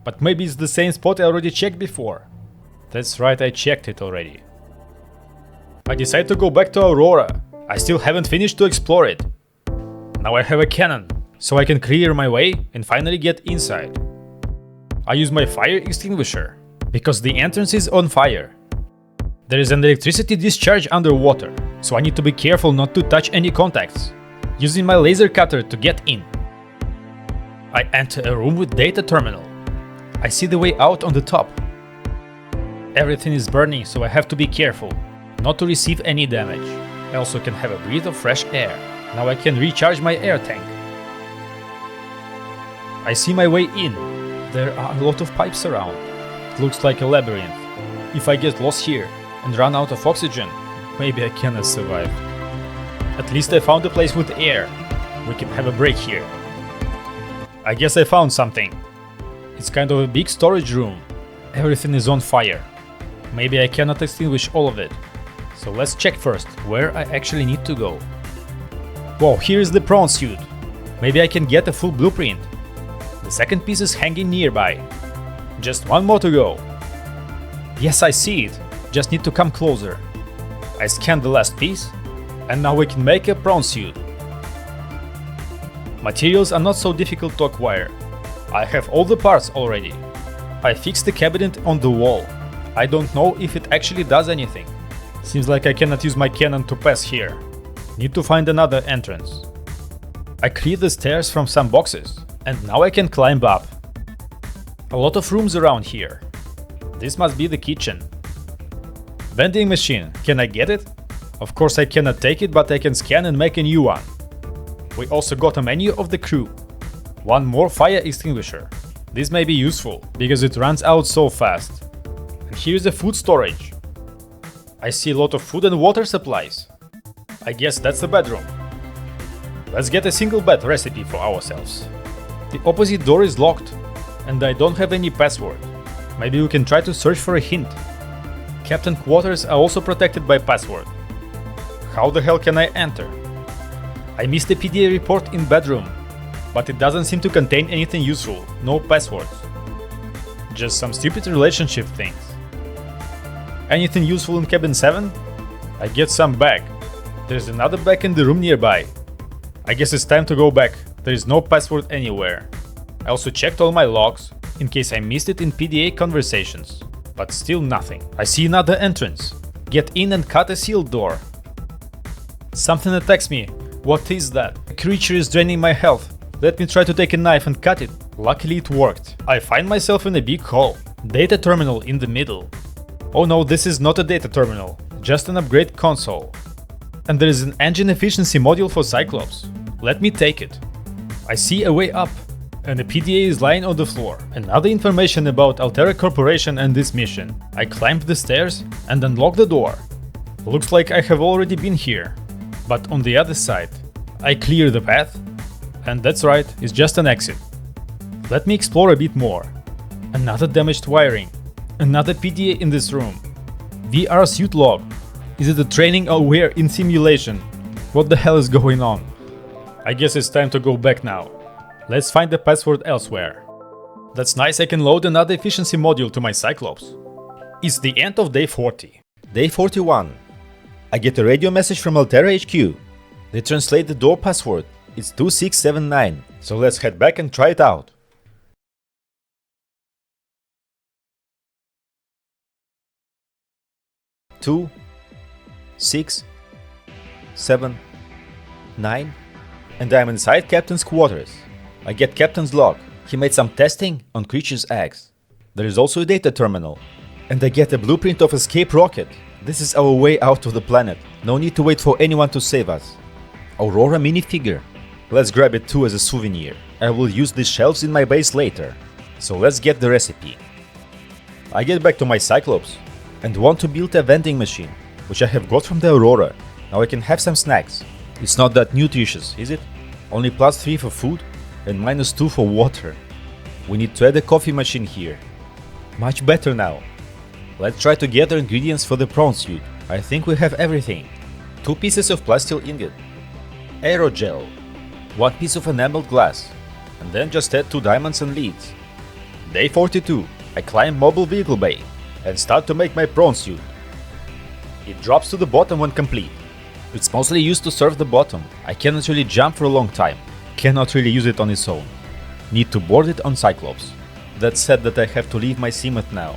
but maybe it's the same spot I already checked before. That's right, I checked it already. I decide to go back to Aurora. I still haven't finished to explore it. Now I have a cannon, so I can clear my way and finally get inside. I use my fire extinguisher, because the entrance is on fire. There is an electricity discharge underwater, so I need to be careful not to touch any contacts. Using my laser cutter to get in. I enter a room with data terminal. I see the way out on the top. Everything is burning, so I have to be careful not to receive any damage. I also can have a breath of fresh air. Now I can recharge my air tank. I see my way in. There are a lot of pipes around. It looks like a labyrinth. If I get lost here and run out of oxygen, maybe I cannot survive. At least I found a place with air. We can have a break here. I guess I found something. It's kind of a big storage room. Everything is on fire. Maybe I cannot extinguish all of it. So let's check first where I actually need to go. Whoa, here is the prawn suit. Maybe I can get a full blueprint. The second piece is hanging nearby. Just one more to go. Yes, I see it. Just need to come closer. I scanned the last piece, and now we can make a prawn suit. Materials are not so difficult to acquire. I have all the parts already. I fixed the cabinet on the wall. I don't know if it actually does anything. Seems like I cannot use my cannon to pass here. Need to find another entrance. I cleared the stairs from some boxes, and now I can climb up. A lot of rooms around here. This must be the kitchen. Vending machine, can I get it? Of course I cannot take it, but I can scan and make a new one. We also got a menu of the crew. One more fire extinguisher. This may be useful, because it runs out so fast. And here's the food storage. I see a lot of food and water supplies. I guess that's the bedroom. Let's get a single bed recipe for ourselves. The opposite door is locked, and I don't have any password. Maybe we can try to search for a hint. Captain quarters are also protected by password. How the hell can I enter? I missed the PDA report in bedroom, but it doesn't seem to contain anything useful, no passwords. Just some stupid relationship things. Anything useful in cabin 7? I get some bag. There's another bag in the room nearby. I guess it's time to go back. There is no password anywhere. I also checked all my logs, in case I missed it in PDA conversations. But still nothing. I see another entrance. Get in and cut a sealed door. Something attacks me. What is that? A creature is draining my health. Let me try to take a knife and cut it. Luckily it worked. I find myself in a big hall. Data terminal in the middle. Oh no, this is not a data terminal. Just an upgrade console. And there is an engine efficiency module for Cyclops. Let me take it. I see a way up. and a PDA is lying on the floor. Another information about Altera Corporation and this mission. I climbed the stairs and unlocked the door. Looks like I have already been here. But on the other side, I clear the path, and that's right, it's just an exit. Let me explore a bit more. Another damaged wiring. Another PDA in this room. VR suit log. Is it a training or we're in simulation? What the hell is going on? I guess it's time to go back now. Let's find the password elsewhere. That's nice, I can load another efficiency module to my Cyclops. It's the end of day 40. Day 41. I get a radio message from Altera HQ. They translate the door password. It's 2679. So let's head back and try it out. Two, 6, 7, 9, and I'm inside Captain's quarters. I get Captain's log. He made some testing on creatures' eggs. There is also a data terminal. And I get a blueprint of escape rocket. This is our way out of the planet. No need to wait for anyone to save us. Aurora minifigure. Let's grab it too as a souvenir. I will use these shelves in my base later. So let's get the recipe. I get back to my Cyclops and want to build a vending machine, which I have got from the Aurora. Now I can have some snacks. It's not that nutritious, is it? Only +3 for food and -2 for water. We need to add a coffee machine here. Much better now. Let's try to gather ingredients for the prawn suit. I think we have everything. 2 pieces of plastil ingot, aerogel, 1 piece of enameled glass, and then just add 2 diamonds and leads. Day 42. I climb mobile vehicle bay and start to make my prawn suit. It drops to the bottom when complete. It's mostly used to serve the bottom. I cannot really jump for a long time. Cannot really use it on its own. Need to board it on Cyclops. That's sad that I have to leave my Seamoth now.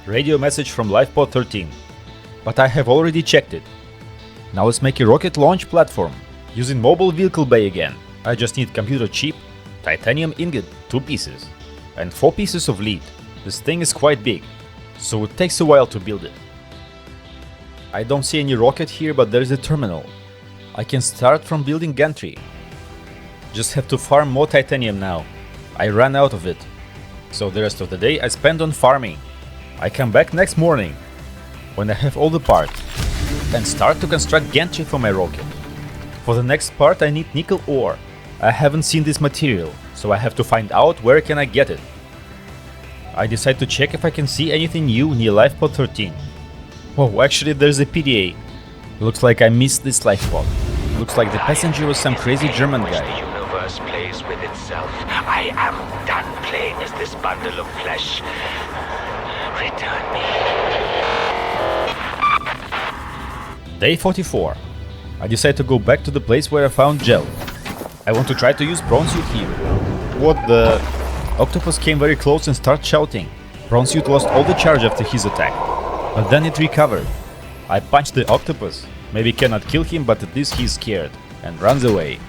Radio message from LifePod 13. But I have already checked it. Now let's make a rocket launch platform. Using mobile vehicle bay again. I just need computer chip, titanium ingot, 2 pieces, and 4 pieces of lead. This thing is quite big, so it takes a while to build it. I don't see any rocket here, but there is a terminal. I can start from building gantry. Just have to farm more titanium now. I ran out of it. So the rest of the day I spend on farming. I come back next morning, when I have all the parts, and start to construct gantry for my rocket. For the next part I need nickel ore. I haven't seen this material, so I have to find out where can I get it. I decide to check if I can see anything new near LifePod 13. Oh, actually there's a PDA. Looks like I missed this LifePod. Looks like the passenger was some crazy German guy. The universe plays with itself. I am done playing as this bundle of flesh. Return me. Day 44. I decide to go back to the place where I found gel. I want to try to use prawn suit here. What the... Octopus came very close and started shouting. Prawn suit lost all the charge after his attack, but then it recovered. I punched the octopus. Maybe cannot kill him, but at least he's scared and runs away.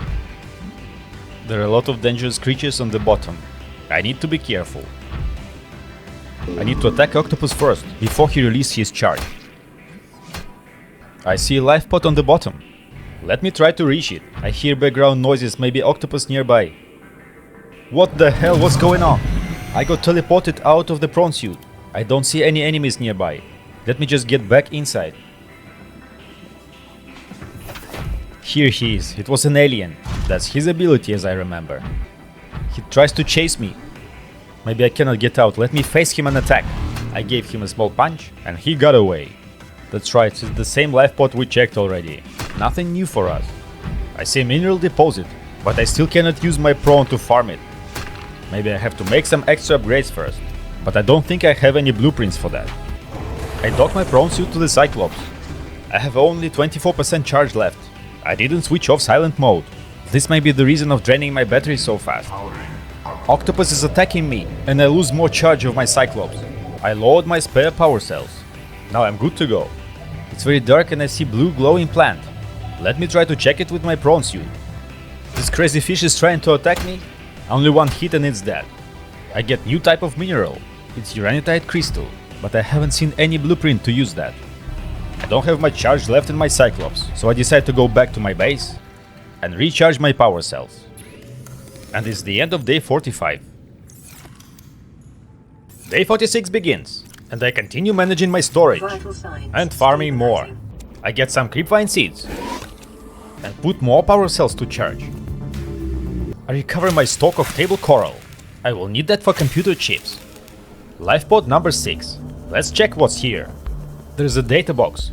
There are a lot of dangerous creatures on the bottom. I need to be careful. I need to attack octopus first, before he releases his charge. I see a life pod on the bottom. Let me try to reach it. I hear background noises, maybe octopus nearby. What the hell was going on? I got teleported out of the prawn suit. I don't see any enemies nearby. Let me just get back inside. Here he is. It was an alien. That's his ability, as I remember. He tries to chase me. Maybe I cannot get out. Let me face him and attack. I gave him a small punch and he got away. That's right, it's the same life pod we checked already. Nothing new for us. I see a mineral deposit, but I still cannot use my prawn to farm it. Maybe I have to make some extra upgrades first, but I don't think I have any blueprints for that. I dock my prawn suit to the Cyclops. I have only 24% charge left. I didn't switch off silent mode. This may be the reason of draining my battery so fast. Octopus is attacking me, and I lose more charge of my Cyclops. I lowered my spare power cells. Now I'm good to go. It's very dark and I see blue glowing plant. Let me try to check it with my prawn suit. This crazy fish is trying to attack me. Only one hit and it's dead. I get new type of mineral. It's uranitite crystal, but I haven't seen any blueprint to use that. I don't have much charge left in my Cyclops, so I decide to go back to my base and recharge my power cells. And it's the end of day 45. Day 46 begins, and I continue managing my storage and farming more. I get some creepvine seeds and put more power cells to charge. I recover my stock of table coral. I will need that for computer chips. Life pod number 6. Let's check what's here. There's a data box.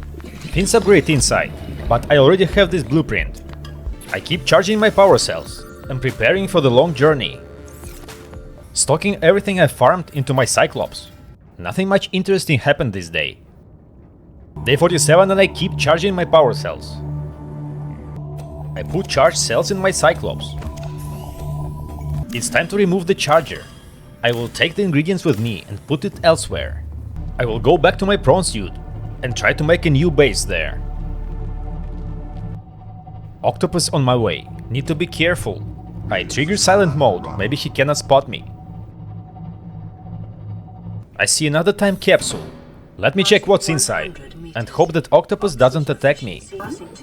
Things upgrade inside, but I already have this blueprint. I keep charging my power cells and preparing for the long journey. Stocking everything I farmed into my Cyclops. Nothing much interesting happened this day. Day 47 and I keep charging my power cells. I put charged cells in my Cyclops. It's time to remove the charger. I will take the ingredients with me and put it elsewhere. I will go back to my prawn suit and try to make a new base there. Octopus on my way. Need to be careful. I trigger silent mode, maybe he cannot spot me. I see another time capsule. Let me check what's inside and hope that Octopus doesn't attack me.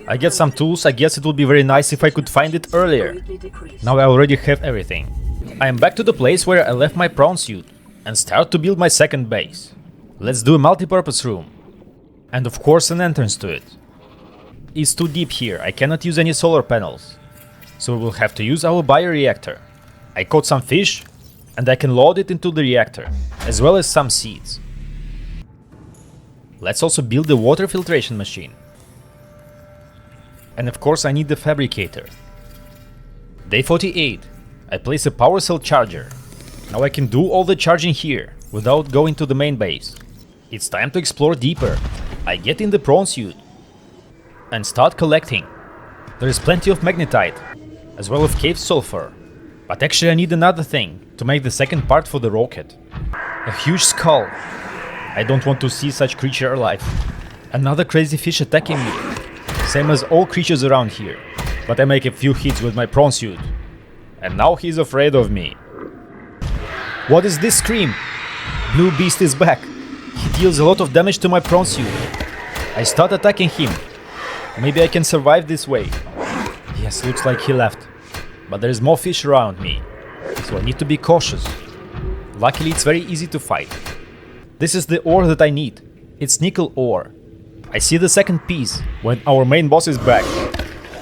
I get some tools, I guess it would be very nice if I could find it earlier. Now I already have everything. I am back to the place where I left my prawn suit and start to build my second base. Let's do a multi-purpose room. And of course an entrance to it. It's too deep here, I cannot use any solar panels. So we will have to use our bioreactor. I caught some fish and I can load it into the reactor, as well as some seeds. Let's also build the water filtration machine. And of course I need the fabricator. Day 48. I place a power cell charger. Now I can do all the charging here, without going to the main base. It's time to explore deeper. I get in the prawn suit and start collecting. There is plenty of magnetite, as well as cave sulfur. But actually I need another thing to make the second part for the rocket. A huge skull. I don't want to see such creature alive. Another crazy fish attacking me. Same as all creatures around here. But I make a few hits with my prawn suit. And now he's afraid of me. What is this scream? Blue Beast is back. He deals a lot of damage to my prawn suit. I start attacking him. Maybe I can survive this way. Yes, looks like he left. But there's more fish around me, so I need to be cautious. Luckily it's very easy to fight. This is the ore that I need. It's nickel ore. I see the second piece when our main boss is back.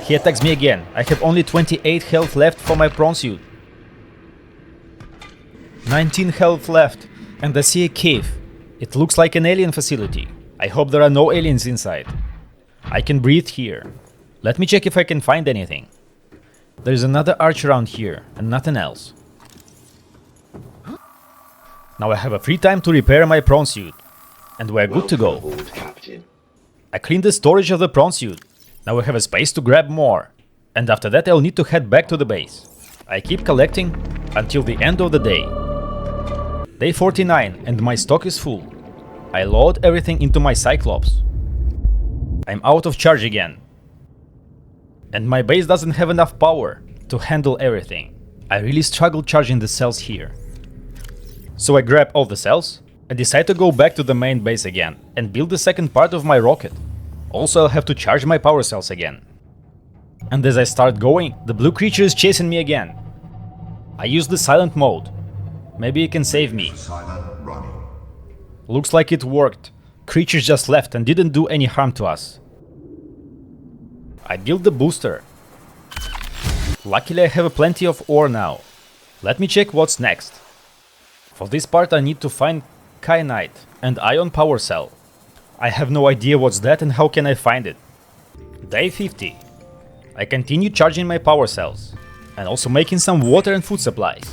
He attacks me again. I have only 28 health left for my prawn suit. 19 health left, and I see a cave. It looks like an alien facility. I hope there are no aliens inside. I can breathe here. Let me check if I can find anything. There's another arch around here, and nothing else. Now I have a free time to repair my prawn suit. And we're good to go. I cleaned the storage of the prawn suit. Now I have a space to grab more. And after that I'll need to head back to the base. I keep collecting until the end of the day. Day 49 and my stock is full. I load everything into my Cyclops. I'm out of charge again. And my base doesn't have enough power to handle everything. I really struggle charging the cells here. So I grab all the cells and decide to go back to the main base again and build the second part of my rocket. Also I'll have to charge my power cells again. And as I start going, the blue creature is chasing me again. I use the silent mode. Maybe it can save me. Looks like it worked. Creatures just left and didn't do any harm to us. I built the booster. Luckily I have plenty of ore now. Let me check what's next. For this part I need to find kyanite and ion power cell. I have no idea what's that and how can I find it. Day 50. I continue charging my power cells and also making some water and food supplies.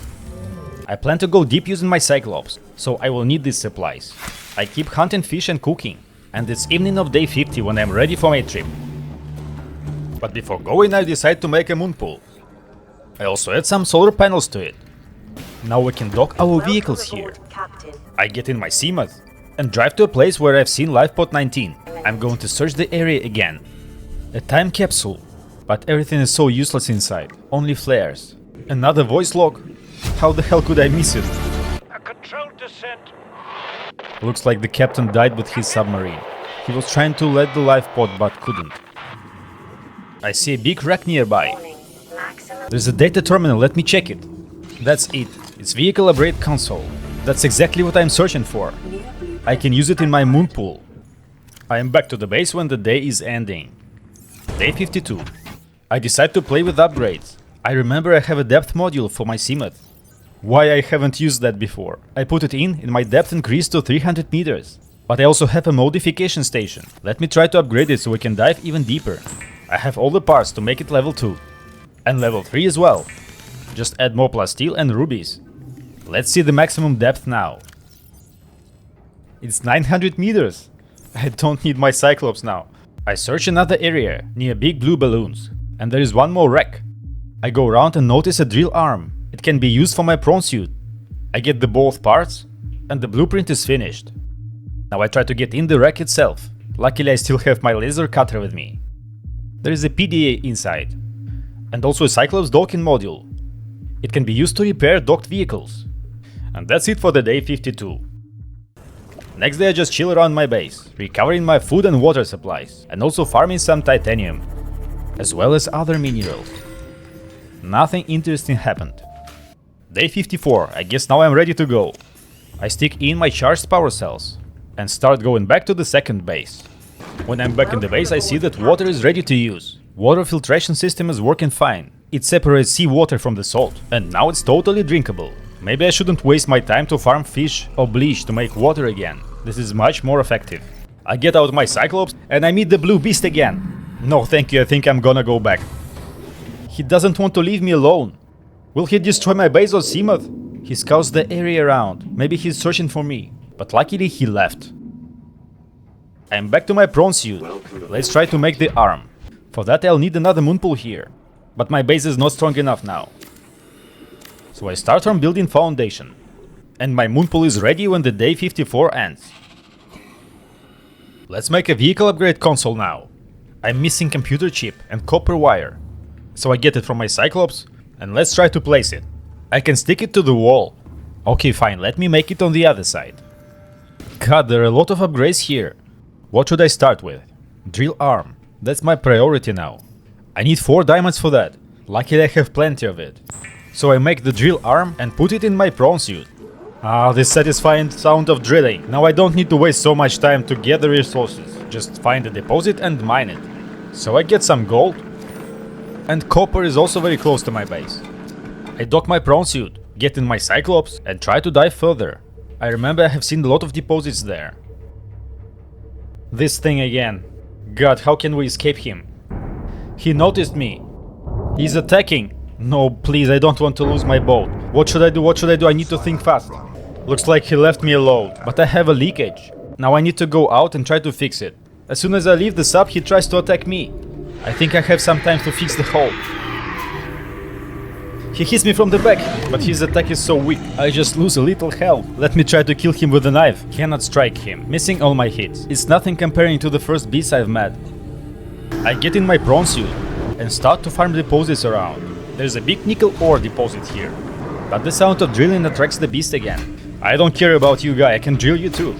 I plan to go deep using my Cyclops, so I will need these supplies. I keep hunting fish and cooking, and it's evening of day 50 when I'm ready for my trip. But before going I decide to make a moon pool. I also add some solar panels to it. Now we can dock our vehicles here. I get in my Seamoth and drive to a place where I've seen LifePod 19. I'm going to search the area again. A time capsule, but everything is so useless inside, only flares. Another voice log? How the hell could I miss it? A controlled descent. Looks like the captain died with his submarine. He was trying to let the LifePod but couldn't. I see a big wreck nearby. There's a data terminal, let me check it. That's it. It's vehicle upgrade console. That's exactly what I'm searching for. I can use it in my moon pool. I am back to the base when the day is ending. Day 52. I decide to play with upgrades. I remember I have a depth module for my CMOD. Why I haven't used that before? I put it in my depth increased to 300 meters. But I also have a modification station. Let me try to upgrade it so we can dive even deeper. I have all the parts to make it level 2. And level 3 as well. Just add more plasteel and rubies. Let's see the maximum depth now. It's 900 meters. I don't need my Cyclops now. I search another area near big blue balloons. And there is one more wreck. I go around and notice a drill arm. It can be used for my prawn suit. I get the both parts and the blueprint is finished. Now I try to get in the wreck itself. Luckily I still have my laser cutter with me. There is a PDA inside. And also a Cyclops docking module. It can be used to repair docked vehicles. And that's it for the day 52. Next day I just chill around my base, recovering my food and water supplies, and also farming some titanium, as well as other minerals. Nothing interesting happened. Day 54, I guess now I'm ready to go. I stick in my charged power cells, and start going back to the second base. When I'm back in the base I see that water is ready to use. Water filtration system is working fine. It separates seawater from the salt, and now it's totally drinkable. Maybe I shouldn't waste my time to farm fish or bleach to make water again. This is much more effective. I get out my Cyclops and I meet the blue beast again. No thank you, I think I'm gonna go back. He doesn't want to leave me alone. Will he destroy my base or Seamoth? He scouts the area around. Maybe he's searching for me. But luckily he left. I'm back to my prawn suit. Let's try to make the arm. For that I'll need another moonpool here. But my base is not strong enough now. So I start from building foundation. And my moonpool is ready when the day 54 ends. Let's make a vehicle upgrade console now. I'm missing computer chip and copper wire. So I get it from my Cyclops and let's try to place it. I can stick it to the wall. Okay fine, let me make it on the other side. God, there are a lot of upgrades here. What should I start with? Drill arm. That's my priority now. I need 4 diamonds for that. Luckily I have plenty of it. So I make the drill arm and put it in my prawn suit. Ah, this satisfying sound of drilling. Now I don't need to waste so much time to get the resources. Just find a deposit and mine it. So I get some gold. And copper is also very close to my base. I dock my prawn suit, get in my Cyclops and try to dive further. I remember I have seen a lot of deposits there. This thing again. God, how can we escape him? He noticed me. He's attacking. No, please, I don't want to lose my boat. What should I do? What should I do? I need to think fast. Looks like he left me alone, but I have a leakage. Now I need to go out and try to fix it. As soon as I leave the sub, he tries to attack me. I think I have some time to fix the hole. He hits me from the back, but his attack is so weak. I just lose a little health. Let me try to kill him with a knife. Cannot strike him. Missing all my hits. It's nothing comparing to the first beast I've met. I get in my prawn suit and start to farm deposits around. There's a big nickel ore deposit here, but the sound of drilling attracts the beast again. I don't care about you guy, I can drill you too.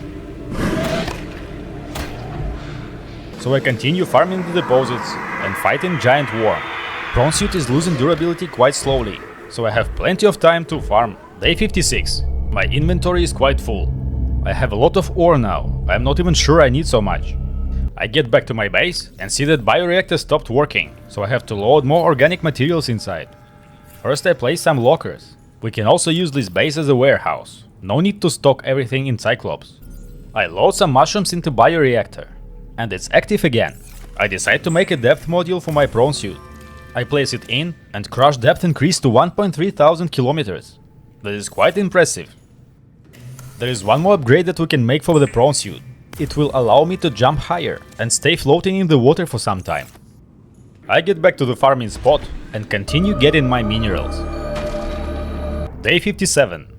So I continue farming the deposits and fighting giant worm. Prawn suit is losing durability quite slowly, so I have plenty of time to farm. Day 56. My inventory is quite full. I have a lot of ore now, I'm not even sure I need so much. I get back to my base and see that bioreactor stopped working, so I have to load more organic materials inside. First I place some lockers. We can also use this base as a warehouse. No need to stock everything in Cyclops. I load some mushrooms into bioreactor. And it's active again. I decide to make a depth module for my prawn suit. I place it in and crush depth increase to 1,300 kilometers. That is quite impressive. There is one more upgrade that we can make for the prawn suit. It will allow me to jump higher and stay floating in the water for some time. I get back to the farming spot and continue getting my minerals. Day 57.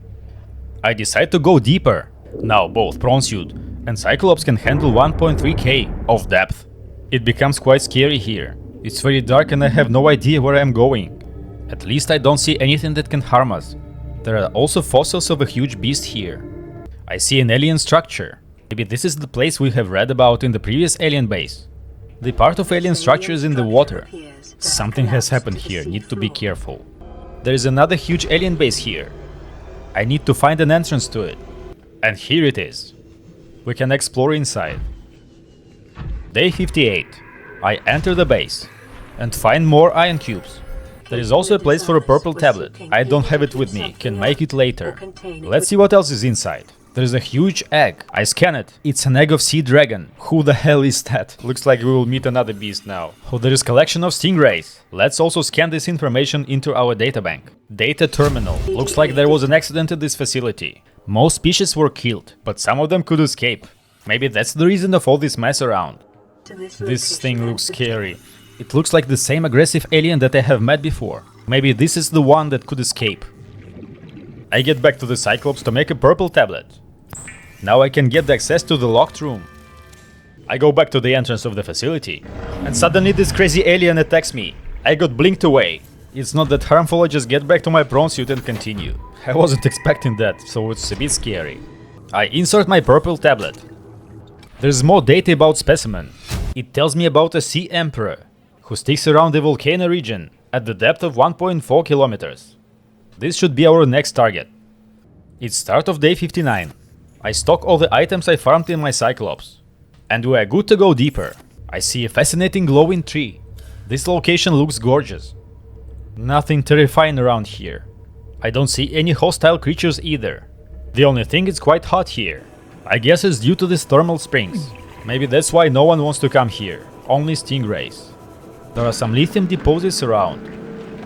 I decide to go deeper. Now both prawn suit and Cyclops can handle 1.3k of depth. It becomes quite scary here. It's very dark and I have no idea where I'm going. At least I don't see anything that can harm us. There are also fossils of a huge beast here. I see an alien structure. Maybe this is the place we have read about in the previous alien base. The part of alien structure is in the water. Something has happened here, need to be careful. There is another huge alien base here. I need to find an entrance to it. And here it is. We can explore inside. Day 58. I enter the base and find more ion cubes. There is also a place for a purple tablet. I don't have it with me, can make it later. Let's see what else is inside. There is a huge egg. I scan it. It's an egg of sea dragon. Who the hell is that? Looks like we will meet another beast now. Oh, there is collection of stingrays. Let's also scan this information into our databank. Data terminal. Looks like there was an accident at this facility. Most species were killed, but some of them could escape. Maybe that's the reason of all this mess around. This thing looks scary. It looks like the same aggressive alien that I have met before. Maybe this is the one that could escape. I get back to the Cyclops to make a purple tablet. Now I can get the access to the locked room. I go back to the entrance of the facility, and suddenly this crazy alien attacks me. I got blinked away. It's not that harmful, I just get back to my prawn suit and continue. I wasn't expecting that, so it's a bit scary. I insert my purple tablet. There's more data about specimen. It tells me about a sea emperor who sticks around the volcano region at the depth of 1.4 kilometers. This should be our next target. It's start of day 59. I stock all the items I farmed in my Cyclops. And we are good to go deeper. I see a fascinating glowing tree. This location looks gorgeous. Nothing terrifying around here. I don't see any hostile creatures either. The only thing is quite hot here. I guess it's due to these thermal springs. Maybe that's why no one wants to come here. Only stingrays. There are some lithium deposits around,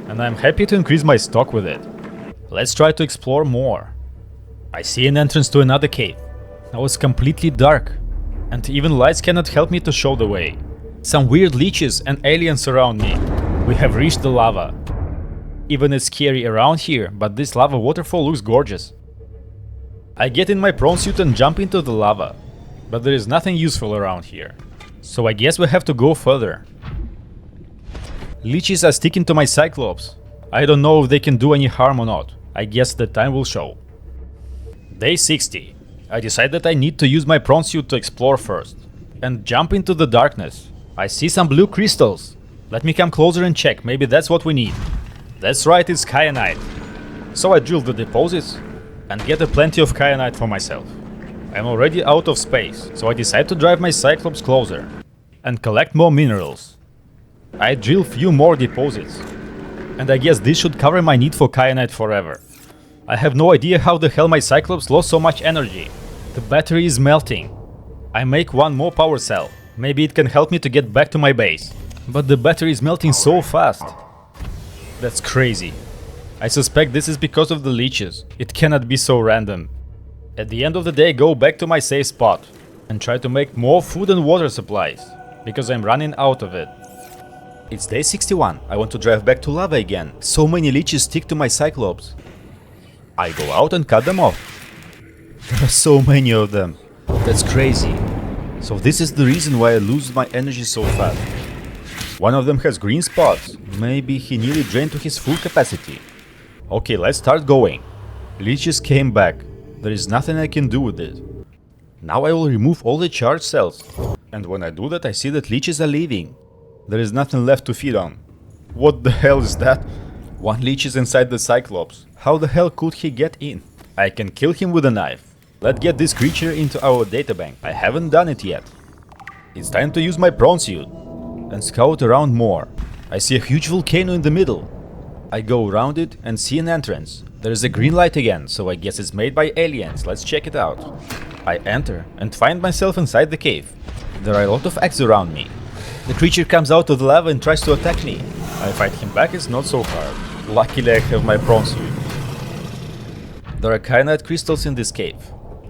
and I'm happy to increase my stock with it. Let's try to explore more. I see an entrance to another cave. Now it's completely dark, and even lights cannot help me to show the way. Some weird leeches and aliens surround me. We have reached the lava. Even it's scary around here, but this lava waterfall looks gorgeous. I get in my prawn suit and jump into the lava, but there is nothing useful around here. So I guess we have to go further. Leeches are sticking to my Cyclops. I don't know if they can do any harm or not. I guess the time will show. Day 60. I decide that I need to use my prawn suit to explore first. And jump into the darkness. I see some blue crystals. Let me come closer and check, maybe that's what we need. That's right, it's kyanite. So I drill the deposits and get plenty of kyanite for myself. I'm already out of space, so I decide to drive my Cyclops closer and collect more minerals. I drill few more deposits, and I guess this should cover my need for kyanite forever. I have no idea how the hell my Cyclops lost so much energy. The battery is melting. I make one more power cell. Maybe it can help me to get back to my base. But the battery is melting so fast. That's crazy. I suspect this is because of the leeches. It cannot be so random. At the end of the day, go back to my safe spot and try to make more food and water supplies, because I'm running out of it. It's day 61. I want to drive back to lava again. So many leeches stick to my Cyclops. I go out and cut them off. There are so many of them. That's crazy. So this is the reason why I lose my energy so fast. One of them has green spots. Maybe he nearly drained to his full capacity. Okay, let's start going. Leeches came back. There is nothing I can do with it. Now I will remove all the charged cells. And when I do that, I see that leeches are leaving. There is nothing left to feed on. What the hell is that? One leech is inside the Cyclops. How the hell could he get in? I can kill him with a knife. Let's get this creature into our databank. I haven't done it yet. It's time to use my prawn suit and scout around more. I see a huge volcano in the middle. I go around it and see an entrance. There is a green light again, so I guess it's made by aliens. Let's check it out. I enter and find myself inside the cave. There are a lot of eggs around me. The creature comes out of the lava and tries to attack me. I fight him back, it's not so hard. Luckily I have my prawn suit. There are kyanite crystals in this cave.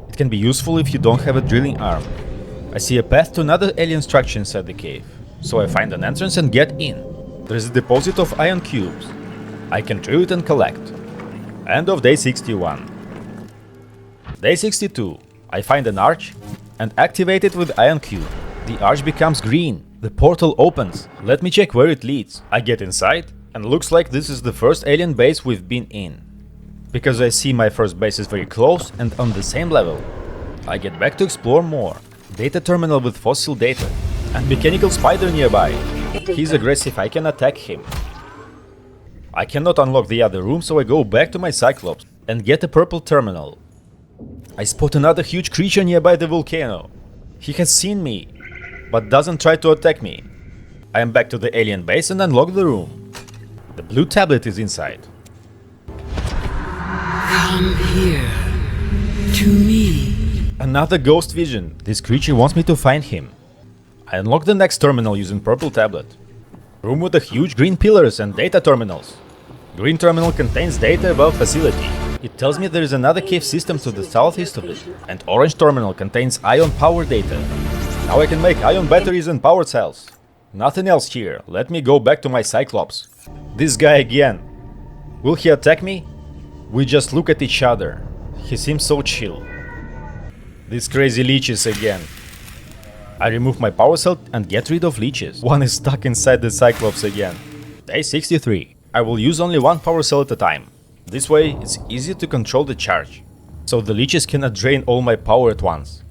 It can be useful if you don't have a drilling arm. I see a path to another alien structure inside the cave. So I find an entrance and get in. There is a deposit of ion cubes. I can drill it and collect. End of day 61. Day 62. I find an arch and activate it with ion cube. The arch becomes green. The portal opens. Let me check where it leads. I get inside and looks like this is the first alien base we've been in. Because I see my first base is very close and on the same level. I get back to explore more. Data terminal with fossil data. And mechanical spider nearby. He's aggressive, I can attack him. I cannot unlock the other room, so I go back to my Cyclops and get a purple terminal. I spot another huge creature nearby the volcano. He has seen me, but doesn't try to attack me. I am back to the alien base and unlock the room. The blue tablet is inside. Come here, to me. Another ghost vision. This creature wants me to find him. I unlock the next terminal using purple tablet. Room with the huge green pillars and data terminals. Green terminal contains data about facility. It tells me there is another cave system to the southeast of it. And orange terminal contains ion power data. Now I can make ion batteries and power cells. Nothing else here. Let me go back to my Cyclops. This guy again. Will he attack me? We just look at each other. He seems so chill. These crazy leeches again. I remove my power cell and get rid of leeches. One is stuck inside the Cyclops again. Day 63. I will use only one power cell at a time. This way it's easy to control the charge, so the leeches cannot drain all my power at once.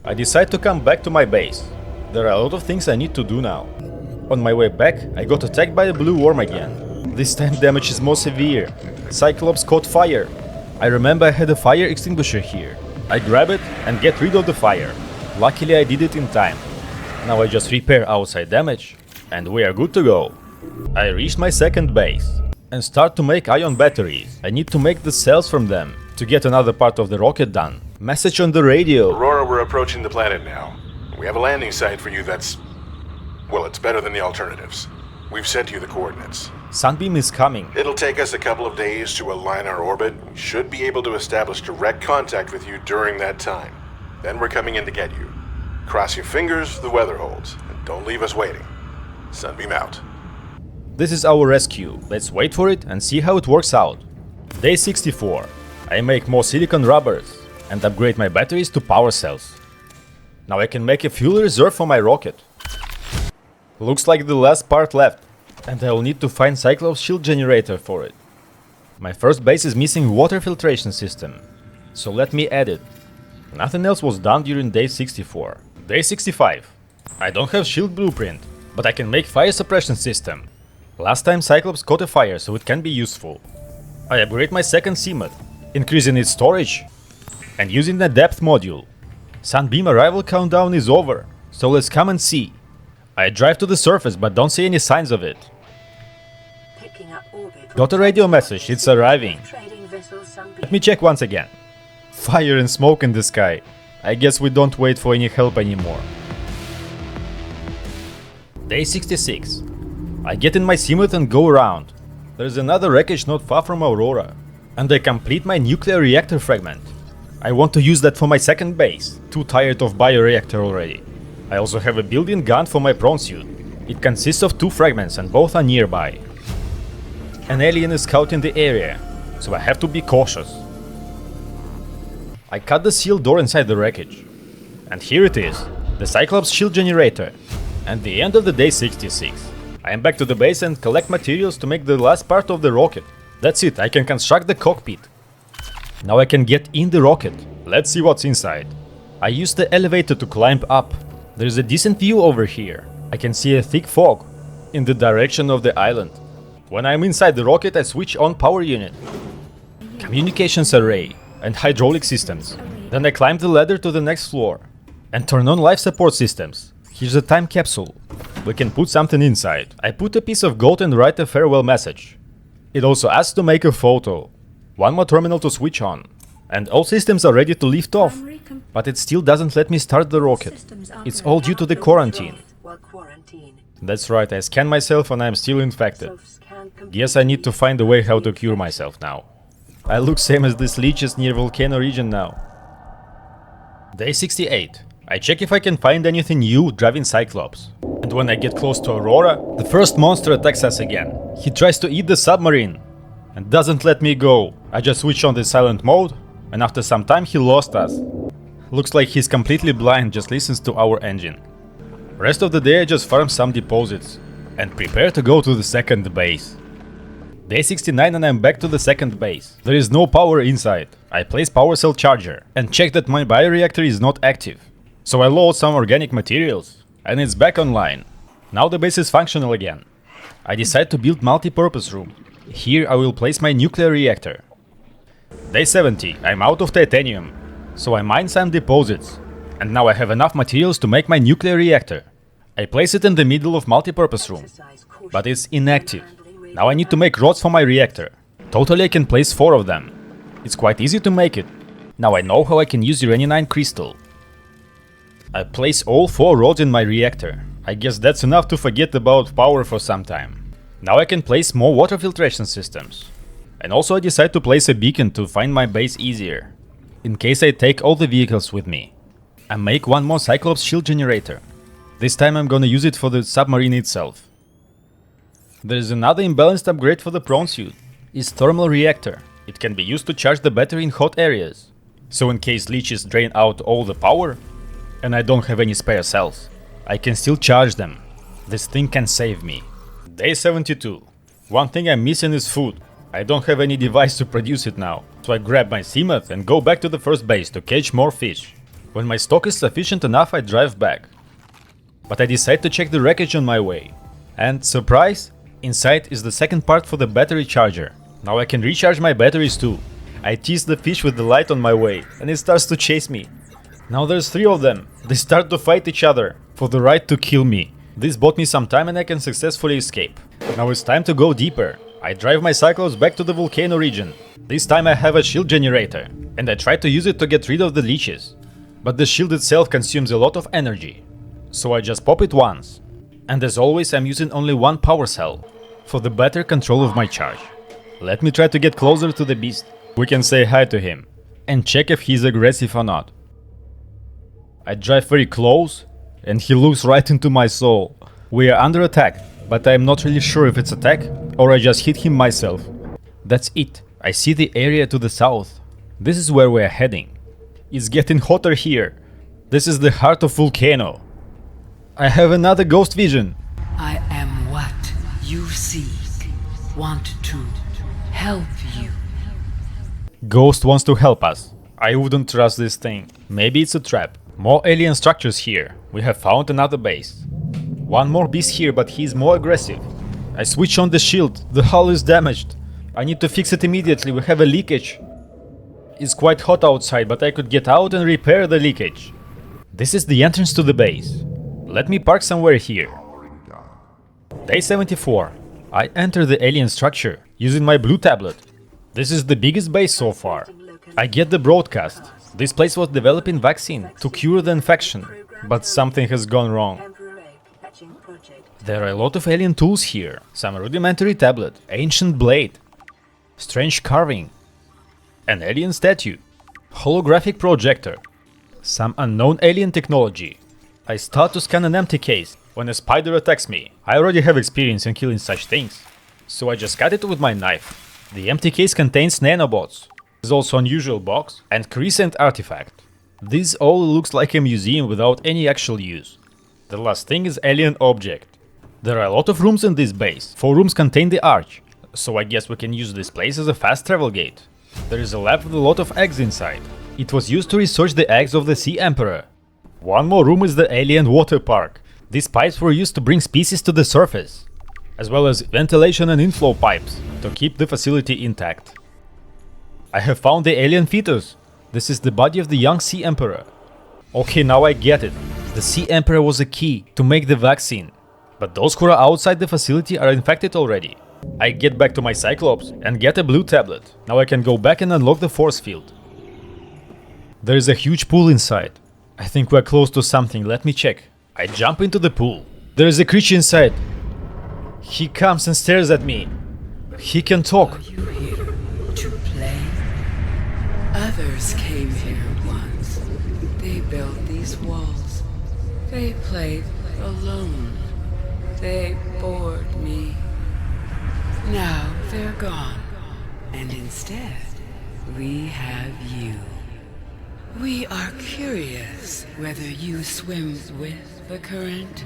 I decide to come back to my base. There are a lot of things I need to do now. On my way back, I got attacked by a blue worm again. This time damage is more severe. Cyclops caught fire. I remember I had a fire extinguisher here. I grab it and get rid of the fire. Luckily I did it in time. Now I just repair outside damage and we are good to go. I reached my second base and start to make ion batteries. I need to make the cells from them to get another part of the rocket done. Message on the radio. Aurora, we're approaching the planet now. We have a landing site for you that's... well, it's better than the alternatives. We've sent you the coordinates. Sunbeam is coming. It'll take us a couple of days to align our orbit. We should be able to establish direct contact with you during that time. Then we're coming in to get you. Cross your fingers, the weather holds. And don't leave us waiting. Sunbeam out. This is our rescue. Let's wait for it and see how it works out. Day 64. I make more silicon rubbers and upgrade my batteries to power cells. Now I can make a fuel reserve for my rocket. Looks like the last part left, and I will need to find Cyclops shield generator for it. My first base is missing water filtration system, so let me add it. Nothing else was done during day 64. Day 65. I don't have shield blueprint, but I can make fire suppression system. Last time Cyclops caught a fire, so it can be useful. I upgrade my second CMOD, increasing its storage and using the depth module. Sunbeam arrival countdown is over, so let's come and see. I drive to the surface but don't see any signs of it. Got a radio message, it's arriving. Let me check once again. Fire and smoke in the sky. I guess we don't wait for any help anymore. Day 66. I get in my CMOD and go around. There's another wreckage not far from Aurora. And I complete my nuclear reactor fragment. I want to use that for my second base. Too tired of bioreactor already. I also have a built-in gun for my prawn suit. It consists of 2 fragments and both are nearby. An alien is scouting the area, so I have to be cautious. I cut the sealed door inside the wreckage. And here it is, the Cyclops shield generator. And the end of the day 66. I am back to the base and collect materials to make the last part of the rocket. That's it, I can construct the cockpit. Now I can get in the rocket. Let's see what's inside. I use the elevator to climb up. There is a decent view over here. I can see a thick fog in the direction of the island. When I'm inside the rocket, I switch on power unit, communications array and hydraulic systems. Then I climb the ladder to the next floor and turn on life support systems. Here's a time capsule. We can put something inside. I put a piece of gold and write a farewell message. It also asks to make a photo. One more terminal to switch on. And all systems are ready to lift off. But it still doesn't let me start the rocket. It's all due to the quarantine. That's right, I scanned myself and I'm still infected. Guess I need to find a way how to cure myself now. I look same as these leeches near volcano region now. Day 68. I check if I can find anything new driving Cyclops. And when I get close to Aurora, the first monster attacks us again. He tries to eat the submarine and doesn't let me go. I just switch on the silent mode and after some time he lost us. Looks like he's completely blind, just listens to our engine. Rest of the day I just farm some deposits and prepare to go to the second base. Day 69 and I'm back to the second base. There is no power inside. I place power cell charger and check that my bioreactor is not active. So I load some organic materials and it's back online. Now the base is functional again. I decide to build multi-purpose room. Here I will place my nuclear reactor. Day 70, I'm out of titanium, so I mine some deposits. And now I have enough materials to make my nuclear reactor. I place it in the middle of multipurpose room, but it's inactive. Now I need to make rods for my reactor. Totally I can place 4 of them. It's quite easy to make it. Now I know how I can use uraninine crystal. I place all 4 rods in my reactor. I guess that's enough to forget about power for some time. Now I can place more water filtration systems. And also I decide to place a beacon to find my base easier, in case I take all the vehicles with me. I make one more Cyclops shield generator. This time I'm gonna use it for the submarine itself. There is another imbalanced upgrade for the prawn suit. It's thermal reactor. It can be used to charge the battery in hot areas. So in case leeches drain out all the power, and I don't have any spare cells, I can still charge them. This thing can save me. Day 72. One thing I'm missing is food. I don't have any device to produce it now, so I grab my Seamoth and go back to the first base to catch more fish. When my stock is sufficient enough, I drive back. But I decide to check the wreckage on my way. And surprise! Inside is the second part for the battery charger. Now I can recharge my batteries too. I tease the fish with the light on my way, and it starts to chase me. Now there's 3 of them. They start to fight each other for the right to kill me. This bought me some time and I can successfully escape. Now it's time to go deeper. I drive my Cyclops back to the volcano region. This time I have a shield generator, and I try to use it to get rid of the leeches. But the shield itself consumes a lot of energy, so I just pop it once. And as always I'm using only one power cell, for the better control of my charge. Let me try to get closer to the beast. We can say hi to him, and check if he's aggressive or not. I drive very close, and he looks right into my soul. We are under attack, but I'm not really sure if it's attack, or I just hit him myself. That's it. I see the area to the south. This is where we're heading. It's getting hotter here. This is the heart of volcano. I have another ghost vision. I am what you seek. Want to help you. Ghost wants to help us. I wouldn't trust this thing. Maybe it's a trap. More alien structures here. We have found another base. One more beast here, but he's more aggressive. I switch on the shield. The hull is damaged. I need to fix it immediately. We have a leakage. It's quite hot outside, but I could get out and repair the leakage. This is the entrance to the base. Let me park somewhere here. Day 74. I enter the alien structure using my blue tablet. This is the biggest base so far. I get the broadcast. This place was developing vaccine to cure the infection, but something has gone wrong. There are a lot of alien tools here. Some rudimentary tablet, ancient blade, strange carving, an alien statue, holographic projector, some unknown alien technology. I start to scan an empty case when a spider attacks me. I already have experience in killing such things, so I just cut it with my knife. The empty case contains nanobots. There's also an unusual box and crescent artifact. This all looks like a museum without any actual use. The last thing is alien object. There are a lot of rooms in this base. 4 rooms contain the arch, so I guess we can use this place as a fast travel gate. There is a lab with a lot of eggs inside. It was used to research the eggs of the Sea Emperor. One more room is the alien water park. These pipes were used to bring species to the surface, as well as ventilation and inflow pipes to keep the facility intact. I have found the alien fetus. This is the body of the young Sea Emperor. Okay, now I get it. The Sea Emperor was a key to make the vaccine, but those who are outside the facility are infected already. I get back to my Cyclops and get a blue tablet. Now I can go back and unlock the force field. There is a huge pool inside. I think we're close to something. Let me check. I jump into the pool. There is a creature inside. He comes and stares at me. He can talk. Are you here to play? Others came here once. They built these walls. They played alone. They bored me. Now they're gone. And instead, we have you. We are curious whether you swim with the current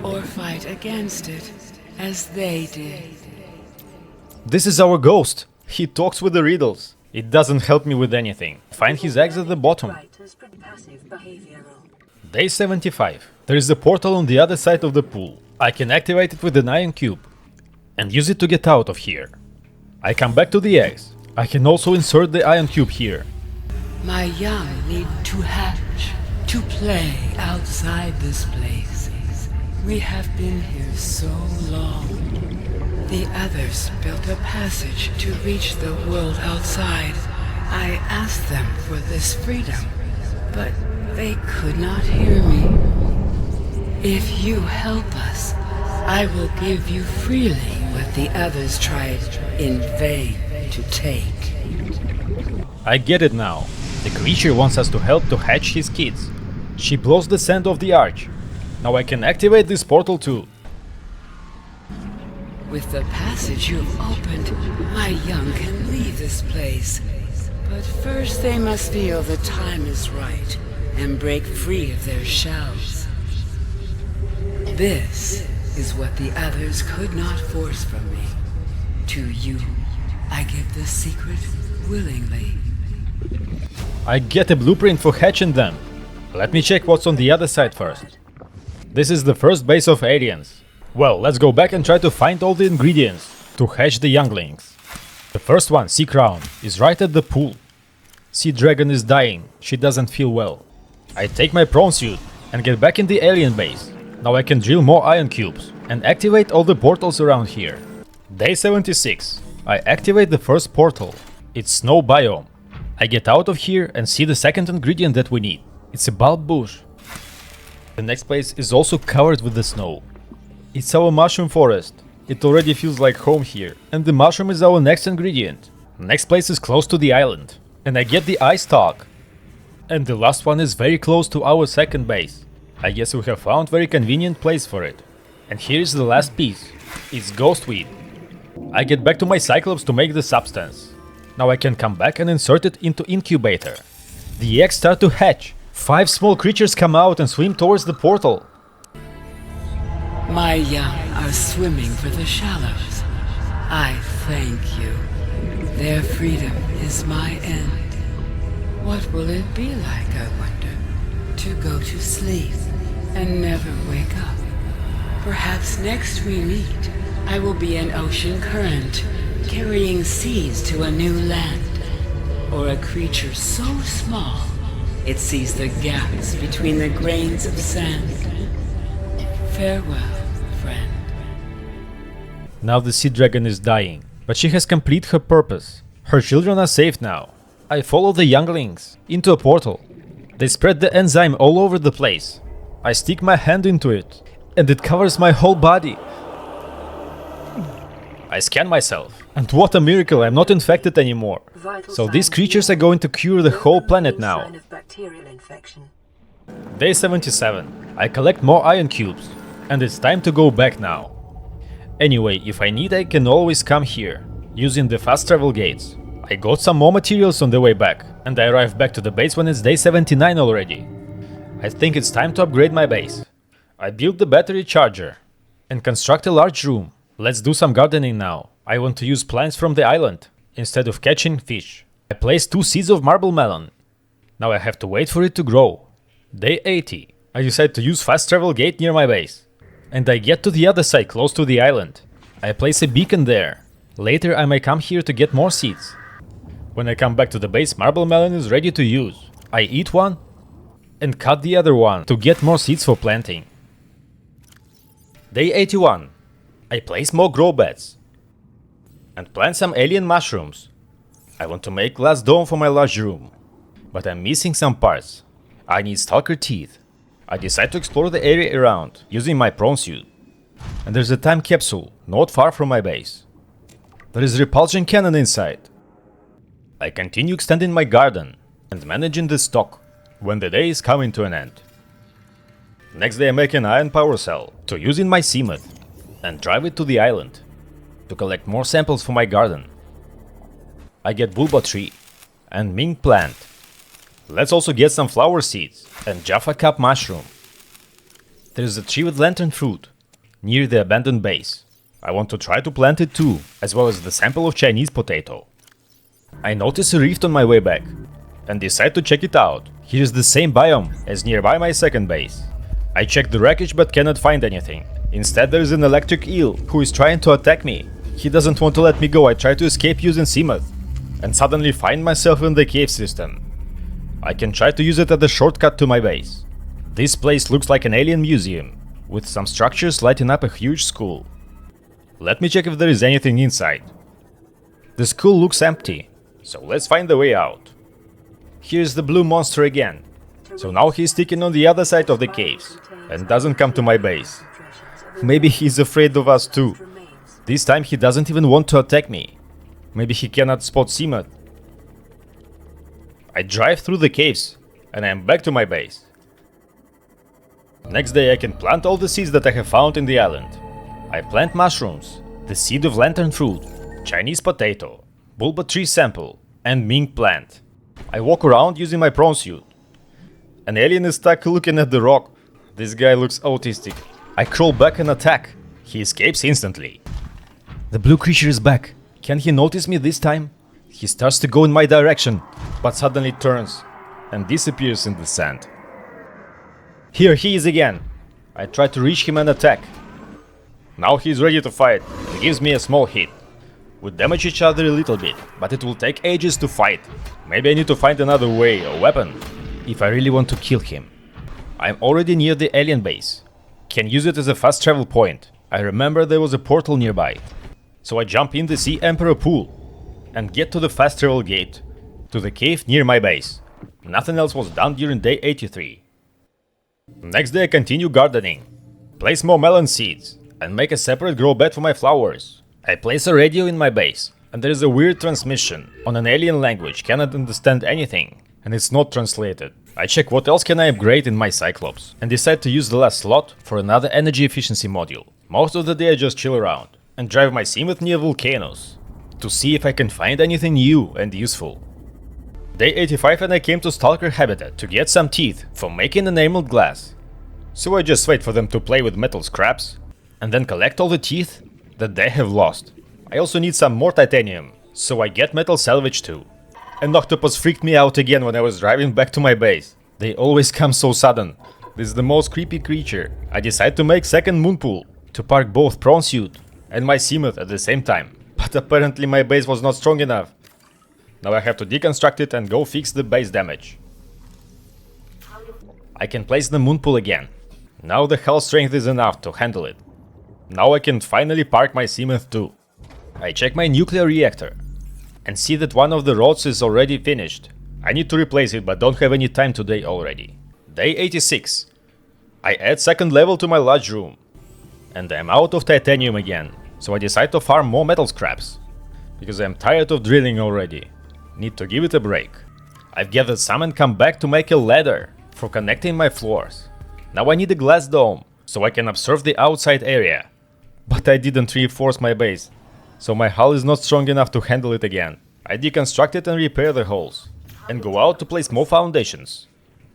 or fight against it as they did. This is our ghost. He talks with the riddles. It doesn't help me with anything. Find his eggs at the bottom. Day 75. There is a portal on the other side of the pool. I can activate it with an iron cube and use it to get out of here. I come back to the eggs. I can also insert the ion cube here. My young need to hatch, to play outside this place. We have been here so long. The others built a passage to reach the world outside. I asked them for this freedom, but they could not hear me. If you help us, I will give you freely what the others tried in vain to take. I get it now. The creature wants us to help to hatch his kids. She blows the sand off the arch. Now I can activate this portal too. With the passage you've opened, my young can leave this place. But first they must feel the time is right and break free of their shells. This is what the others could not force from me. To you, I give the secret willingly. I get a blueprint for hatching them. Let me check what's on the other side first. This is the first base of aliens. Well, let's go back and try to find all the ingredients to hatch the younglings. The first one, Sea Crown, is right at the pool. Sea Dragon is dying, she doesn't feel well. I take my prawn suit and get back in the alien base. Now I can drill more ion cubes and activate all the portals around here. Day 76. I activate the first portal. It's snow biome. I get out of here and see the second ingredient that we need. It's a bulb bush. The next place is also covered with the snow. It's our mushroom forest. It already feels like home here. And the mushroom is our next ingredient. Next place is close to the island. And I get the ice stalk. And the last one is very close to our second base. I guess we have found very convenient place for it. And here is the last piece. It's ghostweed. I get back to my Cyclops to make the substance. Now I can come back and insert it into incubator. The eggs start to hatch. 5 small creatures come out and swim towards the portal. My young are swimming for the shallows. I thank you. Their freedom is my end. What will it be like, I wonder, to go to sleep and never wake up? Perhaps next we meet, I will be an ocean current, carrying seeds to a new land. Or a creature so small, it sees the gaps between the grains of sand. Farewell, friend. Now the Sea Dragon is dying, but she has completed her purpose. Her children are safe now. I follow the younglings into a portal. They spread the enzyme all over the place. I stick my hand into it, and it covers my whole body. I scan myself, and what a miracle, I'm not infected anymore. So these creatures are going to cure the whole planet now. Day 77. I collect more ion cubes, and it's time to go back now. Anyway, if I need, I can always come here, using the fast travel gates. I got some more materials on the way back, and I arrive back to the base when it's day 79 already. I think it's time to upgrade my base. I build the battery charger and construct a large room. Let's do some gardening now. I want to use plants from the island instead of catching fish. I place 2 seeds of marble melon. Now I have to wait for it to grow. Day 80. I decide to use fast travel gate near my base. And I get to the other side close to the island. I place a beacon there. Later I may come here to get more seeds. When I come back to the base, marble melon is ready to use. I eat one and cut the other one to get more seeds for planting. Day 81. I place more grow beds and plant some alien mushrooms. I want to make glass dome for my large room, but I'm missing some parts. I need stalker teeth. I decide to explore the area around using my prawn suit. And there's a time capsule not far from my base. There is a repulsion cannon inside. I continue extending my garden and managing the stock when the day is coming to an end. Next day I make an iron power cell to use in my CMOD and drive it to the island to collect more samples for my garden. I get bulba tree and mink plant. Let's also get some flower seeds and Jaffa cup mushroom. There is a tree with lantern fruit near the abandoned base. I want to try to plant it too, as well as the sample of Chinese potato. I notice a rift on my way back and decide to check it out. Here is the same biome as nearby my second base. I check the wreckage but cannot find anything. Instead there is an electric eel who is trying to attack me. He doesn't want to let me go. I try to escape using CMOD and suddenly find myself in the cave system. I can try to use it as a shortcut to my base. This place looks like an alien museum, with some structures lighting up a huge school. Let me check if there is anything inside. The school looks empty, so let's find the way out. Here's the blue monster again. So now he's sticking on the other side of the caves and doesn't come to my base. Maybe he's afraid of us too. This time he doesn't even want to attack me. Maybe he cannot spot CMOD. I drive through the caves and I'm back to my base. Next day I can plant all the seeds that I have found in the island. I plant mushrooms, the seed of lantern fruit, Chinese potato, bulba tree sample, and mink plant. I walk around using my prawn suit. An alien is stuck looking at the rock. This guy looks autistic. I crawl back and attack. He escapes instantly. The blue creature is back. Can he notice me this time? He starts to go in my direction, but suddenly turns and disappears in the sand. Here he is again. I try to reach him and attack. Now he's ready to fight and gives me a small hit. We damage each other a little bit, but it will take ages to fight. Maybe I need to find another way, a weapon, if I really want to kill him. I'm already near the alien base. Can use it as a fast travel point. I remember there was a portal nearby. So I jump in the Sea Emperor pool and get to the fast travel gate to the cave near my base. Nothing else was done during day 83. Next day I continue gardening, place more melon seeds and make a separate grow bed for my flowers. I place a radio in my base and there is a weird transmission on an alien language, cannot understand anything and it's not translated. I check what else can I upgrade in my Cyclops and decide to use the last slot for another energy efficiency module. Most of the day I just chill around and drive my CMOD near volcanoes to see if I can find anything new and useful. Day 85 and I came to Stalker Habitat to get some teeth for making enameled glass. So I just wait for them to play with metal scraps and then collect all the teeth that they have lost. I also need some more titanium, so I get metal salvage too. An octopus freaked me out again when I was driving back to my base. They always come so sudden. This is the most creepy creature. I decide to make second moon pool to park both prawn suit and my CMOD at the same time. But apparently my base was not strong enough. Now I have to deconstruct it and go fix the base damage. I can place the moon pool again. Now the hull strength is enough to handle it. Now I can finally park my CMOD too. I check my nuclear reactor and see that one of the rods is already finished. I need to replace it but don't have any time today already. Day 86. I add second level to my large room. And I'm out of titanium again, so I decide to farm more metal scraps. Because I'm tired of drilling already. Need to give it a break. I've gathered some and come back to make a ladder for connecting my floors. Now I need a glass dome, so I can observe the outside area. But I didn't reinforce my base, so my hull is not strong enough to handle it again. I deconstruct it and repair the holes, and go out to place more foundations.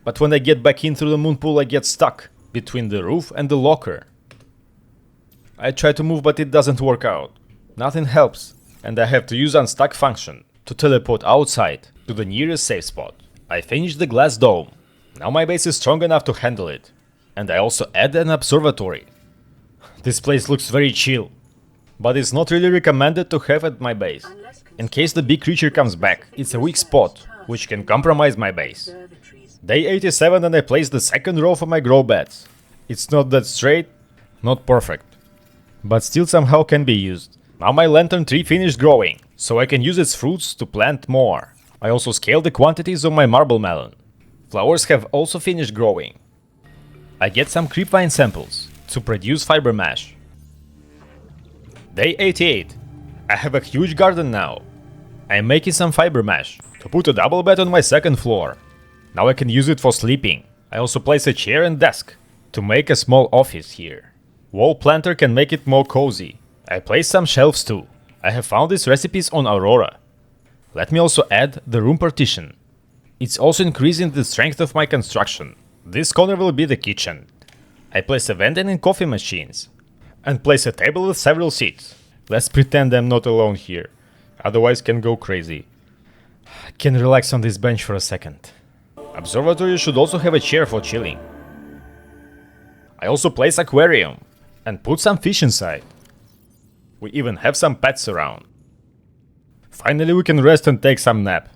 But when I get back in through the moon pool I get stuck between the roof and the locker. I try to move but it doesn't work out. Nothing helps, and I have to use unstuck function to teleport outside to the nearest safe spot. I finish the glass dome. Now my base is strong enough to handle it. And I also add an observatory. This place looks very chill, but it's not really recommended to have at my base. In case the big creature comes back, it's a weak spot, which can compromise my base. Day 87 and I place the second row for my grow beds. It's not that straight, not perfect, but still somehow can be used. Now my lantern tree finished growing, so I can use its fruits to plant more. I also scaled the quantities of my marble melon. Flowers have also finished growing. I get some creepvine samples to produce fiber mesh. Day 88. I have a huge garden now. I'm making some fiber mesh to put a double bed on my second floor. Now I can use it for sleeping. I also place a chair and desk to make a small office here. Wall planter can make it more cozy. I place some shelves too. I have found these recipes on Aurora. Let me also add the room partition. It's also increasing the strength of my construction. This corner will be the kitchen. I place a vending and coffee machines. And place a table with several seats. Let's pretend I'm not alone here. Otherwise can go crazy. I can relax on this bench for a second. Observatory should also have a chair for chilling. I also place aquarium and put some fish inside. We even have some pets around. Finally we can rest and take some nap.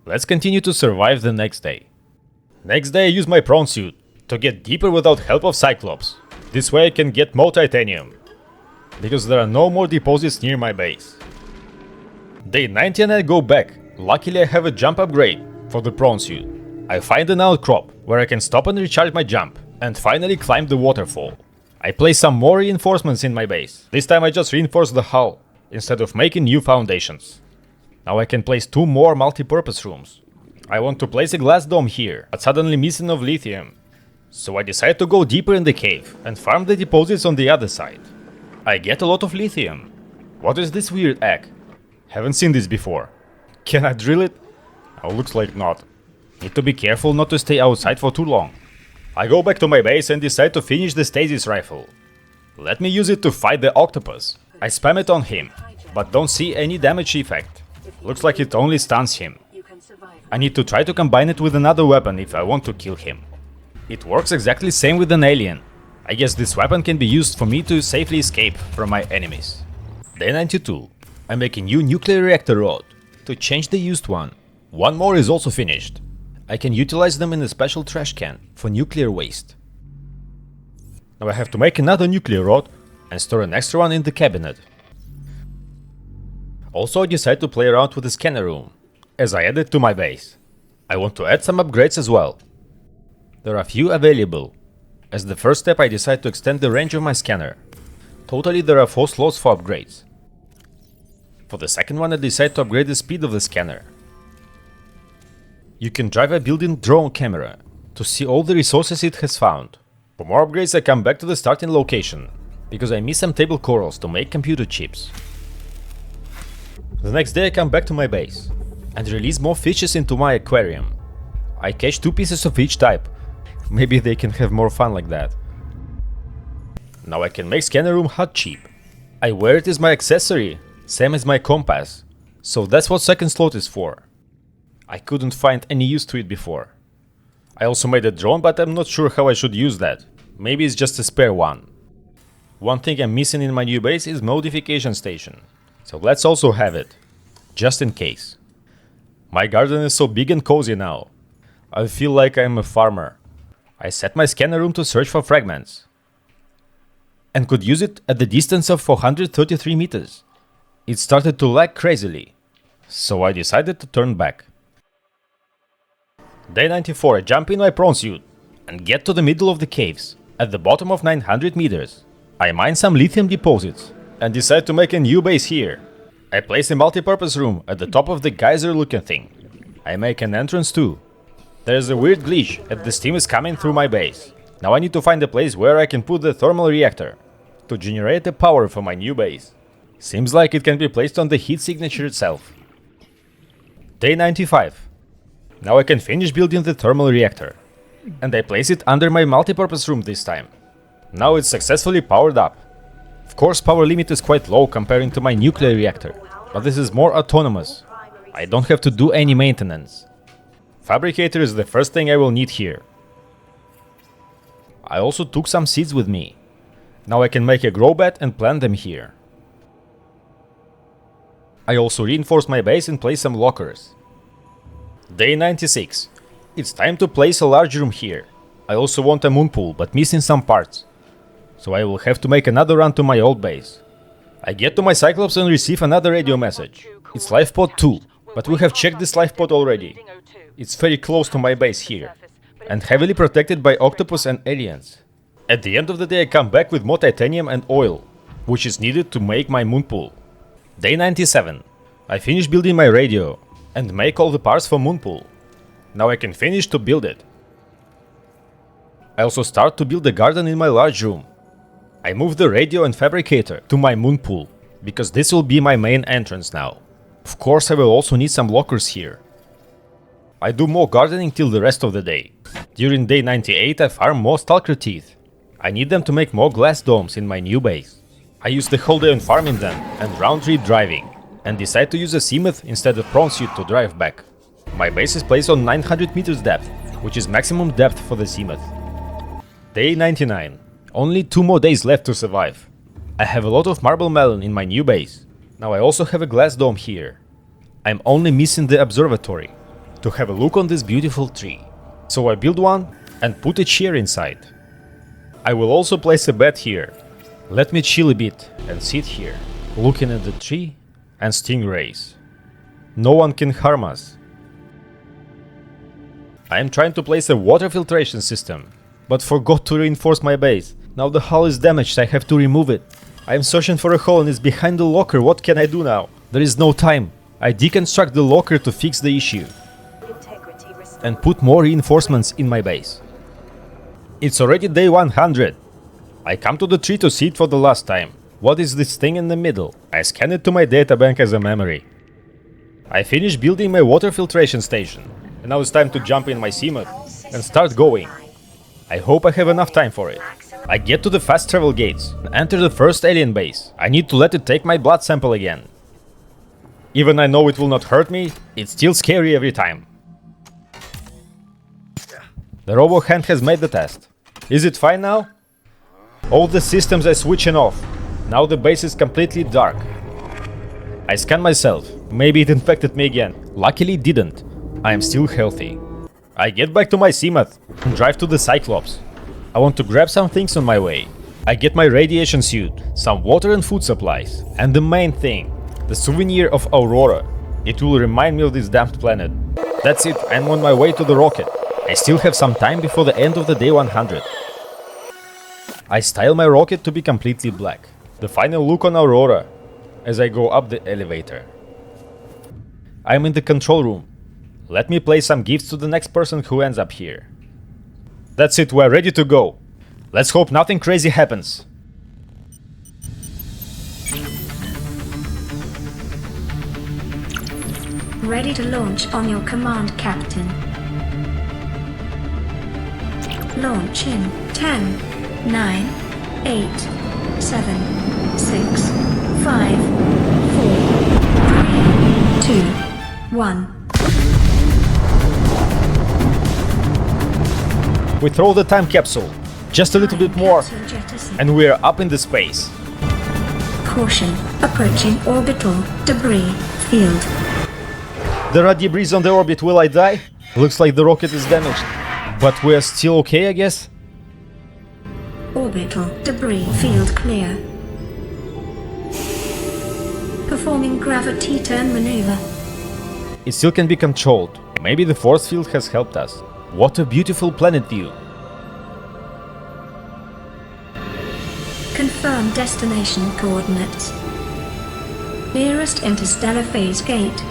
Let's continue to survive the next day. Next day I use my prawn suit to get deeper without help of Cyclops. This way I can get more titanium, because there are no more deposits near my base. Day 90 and I go back. Luckily I have a jump upgrade for the prawn suit. I find an outcrop where I can stop and recharge my jump, and finally climb the waterfall. I place some more reinforcements in my base. This time I just reinforce the hull, instead of making new foundations. Now I can place 2 more multi-purpose rooms. I want to place a glass dome here, but suddenly missing of lithium. So I decide to go deeper in the cave and farm the deposits on the other side. I get a lot of lithium. What is this weird egg? Haven't seen this before. Can I drill it? Oh, looks like not. Need to be careful not to stay outside for too long. I go back to my base and decide to finish the stasis rifle. Let me use it to fight the octopus. I spam it on him, but don't see any damage effect. Looks like it only stuns him. I need to try to combine it with another weapon if I want to kill him. It works exactly same with an alien. I guess this weapon can be used for me to safely escape from my enemies. Day 92. I make a new nuclear reactor rod to change the used one. One more is also finished. I can utilize them in a special trash can for nuclear waste. Now I have to make another nuclear rod and store an extra one in the cabinet. Also I decide to play around with the scanner room, as I add it to my base. I want to add some upgrades as well. There are few available. As the first step I decide to extend the range of my scanner. Totally there are 4 slots for upgrades. For the second one I decide to upgrade the speed of the scanner. You can drive a built-in drone camera to see all the resources it has found. For more upgrades I come back to the starting location, because I miss some table corals to make computer chips. The next day I come back to my base and release more fishes into my aquarium. I catch 2 pieces of each type. Maybe they can have more fun like that. Now I can make scanner room hot cheap. I wear it as my accessory, same as my compass. So that's what second slot is for. I couldn't find any use to it before. I also made a drone, but I'm not sure how I should use that. Maybe it's just a spare one. One thing I'm missing in my new base is modification station. So let's also have it, just in case. My garden is so big and cozy now. I feel like I'm a farmer. I set my scanner room to search for fragments, and could use it at the distance of 433 meters. It started to lag crazily, so I decided to turn back. Day 94, I jump in my prawn suit and get to the middle of the caves, at the bottom of 900 meters. I mine some lithium deposits and decide to make a new base here. I place a multi-purpose room at the top of the geyser looking thing. I make an entrance too. There is a weird glitch as the steam is coming through my base. Now I need to find a place where I can put the thermal reactor to generate the power for my new base. Seems like it can be placed on the heat signature itself. Day 95. Now I can finish building the thermal reactor. And I place it under my multi-purpose room this time. Now it's successfully powered up. Of course power limit is quite low comparing to my nuclear reactor, but this is more autonomous. I don't have to do any maintenance. Fabricator is the first thing I will need here. I also took some seeds with me. Now I can make a grow bed and plant them here. I also reinforced my base and place some lockers. Day 96. It's time to place a large room here. I also want a moon pool, but missing some parts. So I will have to make another run to my old base. I get to my Cyclops and receive another radio message. It's life pod 2, but we have checked this life pod already. It's very close to my base here, and heavily protected by octopus and aliens. At the end of the day I come back with more titanium and oil, which is needed to make my moon pool. Day 97. I finish building my radio, and make all the parts for moon pool. Now I can finish to build it. I also start to build a garden in my large room. I move the radio and fabricator to my moon pool, because this will be my main entrance now. Of course I will also need some lockers here. I do more gardening till the rest of the day. During day 98 I farm more stalker teeth. I need them to make more glass domes in my new base. I use the whole day on farming them and round trip driving, and decide to use a seamoth instead of prawn suit to drive back. My base is placed on 900 meters depth, which is maximum depth for the seamoth. Day 99. Only 2 more days left to survive. I have a lot of marble melon in my new base. Now I also have a glass dome here. I'm only missing the observatory to have a look on this beautiful tree. So I build one and put a chair inside. I will also place a bed here. Let me chill a bit and sit here, looking at the tree and stingrays. No one can harm us. I am trying to place a water filtration system, but forgot to reinforce my base. Now the hull is damaged, I have to remove it. I am searching for a hole and it's behind the locker, what can I do now? There is no time. I deconstruct the locker to fix the issue and put more reinforcements in my base. It's already day 100. I come to the tree to see it for the last time. What is this thing in the middle? I scan it to my databank as a memory. I finished building my water filtration station, and now it's time to jump in my seamoth and start going. I hope I have enough time for it. I get to the fast travel gates and enter the first alien base. I need to let it take my blood sample again. Even I know it will not hurt me, it's still scary every time. The robo hand has made the test. Is it fine now? All the systems are switching off. Now the base is completely dark. I scan myself. Maybe it infected me again. Luckily it didn't. I am still healthy. I get back to my seamoth and drive to the Cyclops. I want to grab some things on my way. I get my radiation suit, some water and food supplies, and the main thing, the souvenir of Aurora. It will remind me of this damned planet. That's it, I'm on my way to the rocket. I still have some time before the end of the day 100. I style my rocket to be completely black. The final look on Aurora as I go up the elevator. I'm in the control room. Let me play some gifts to the next person who ends up here. That's it, we're ready to go. Let's hope nothing crazy happens. Ready to launch on your command, Captain. Launch in 10, 9, 8, 7, 6, 5, 4, 3, 2, 1. We throw the time capsule, just a little bit more, and we're up in the space. Caution, approaching orbital debris field. There are debris on the orbit, will I die? Looks like the rocket is damaged, but we're still okay, I guess? Orbital debris field clear. Performing gravity turn maneuver. It still can be controlled. Maybe the force field has helped us. What a beautiful planet view. Confirm destination coordinates. Nearest interstellar phase gate.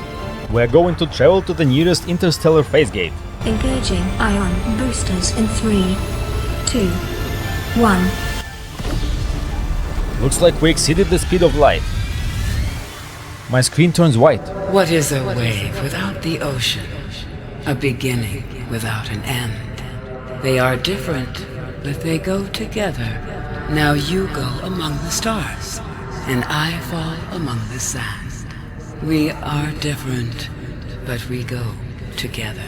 We're going to travel to the nearest interstellar phase gate. Engaging ion boosters in 3, 2, 1. Looks like we exceeded the speed of light. My screen turns white. What is a wave without the ocean? A beginning without an end. They are different, but they go together. Now you go among the stars, and I fall among the sand. We are different, but we go together.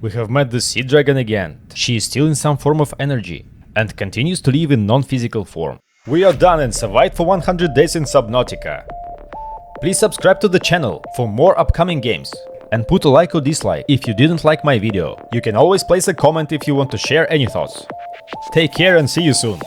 We have met the Sea Dragon again. She is still in some form of energy and continues to live in non-physical form. We are done and survived for 100 days in Subnautica. Please subscribe to the channel for more upcoming games and put a like or dislike if you didn't like my video. You can always place a comment if you want to share any thoughts. Take care and see you soon.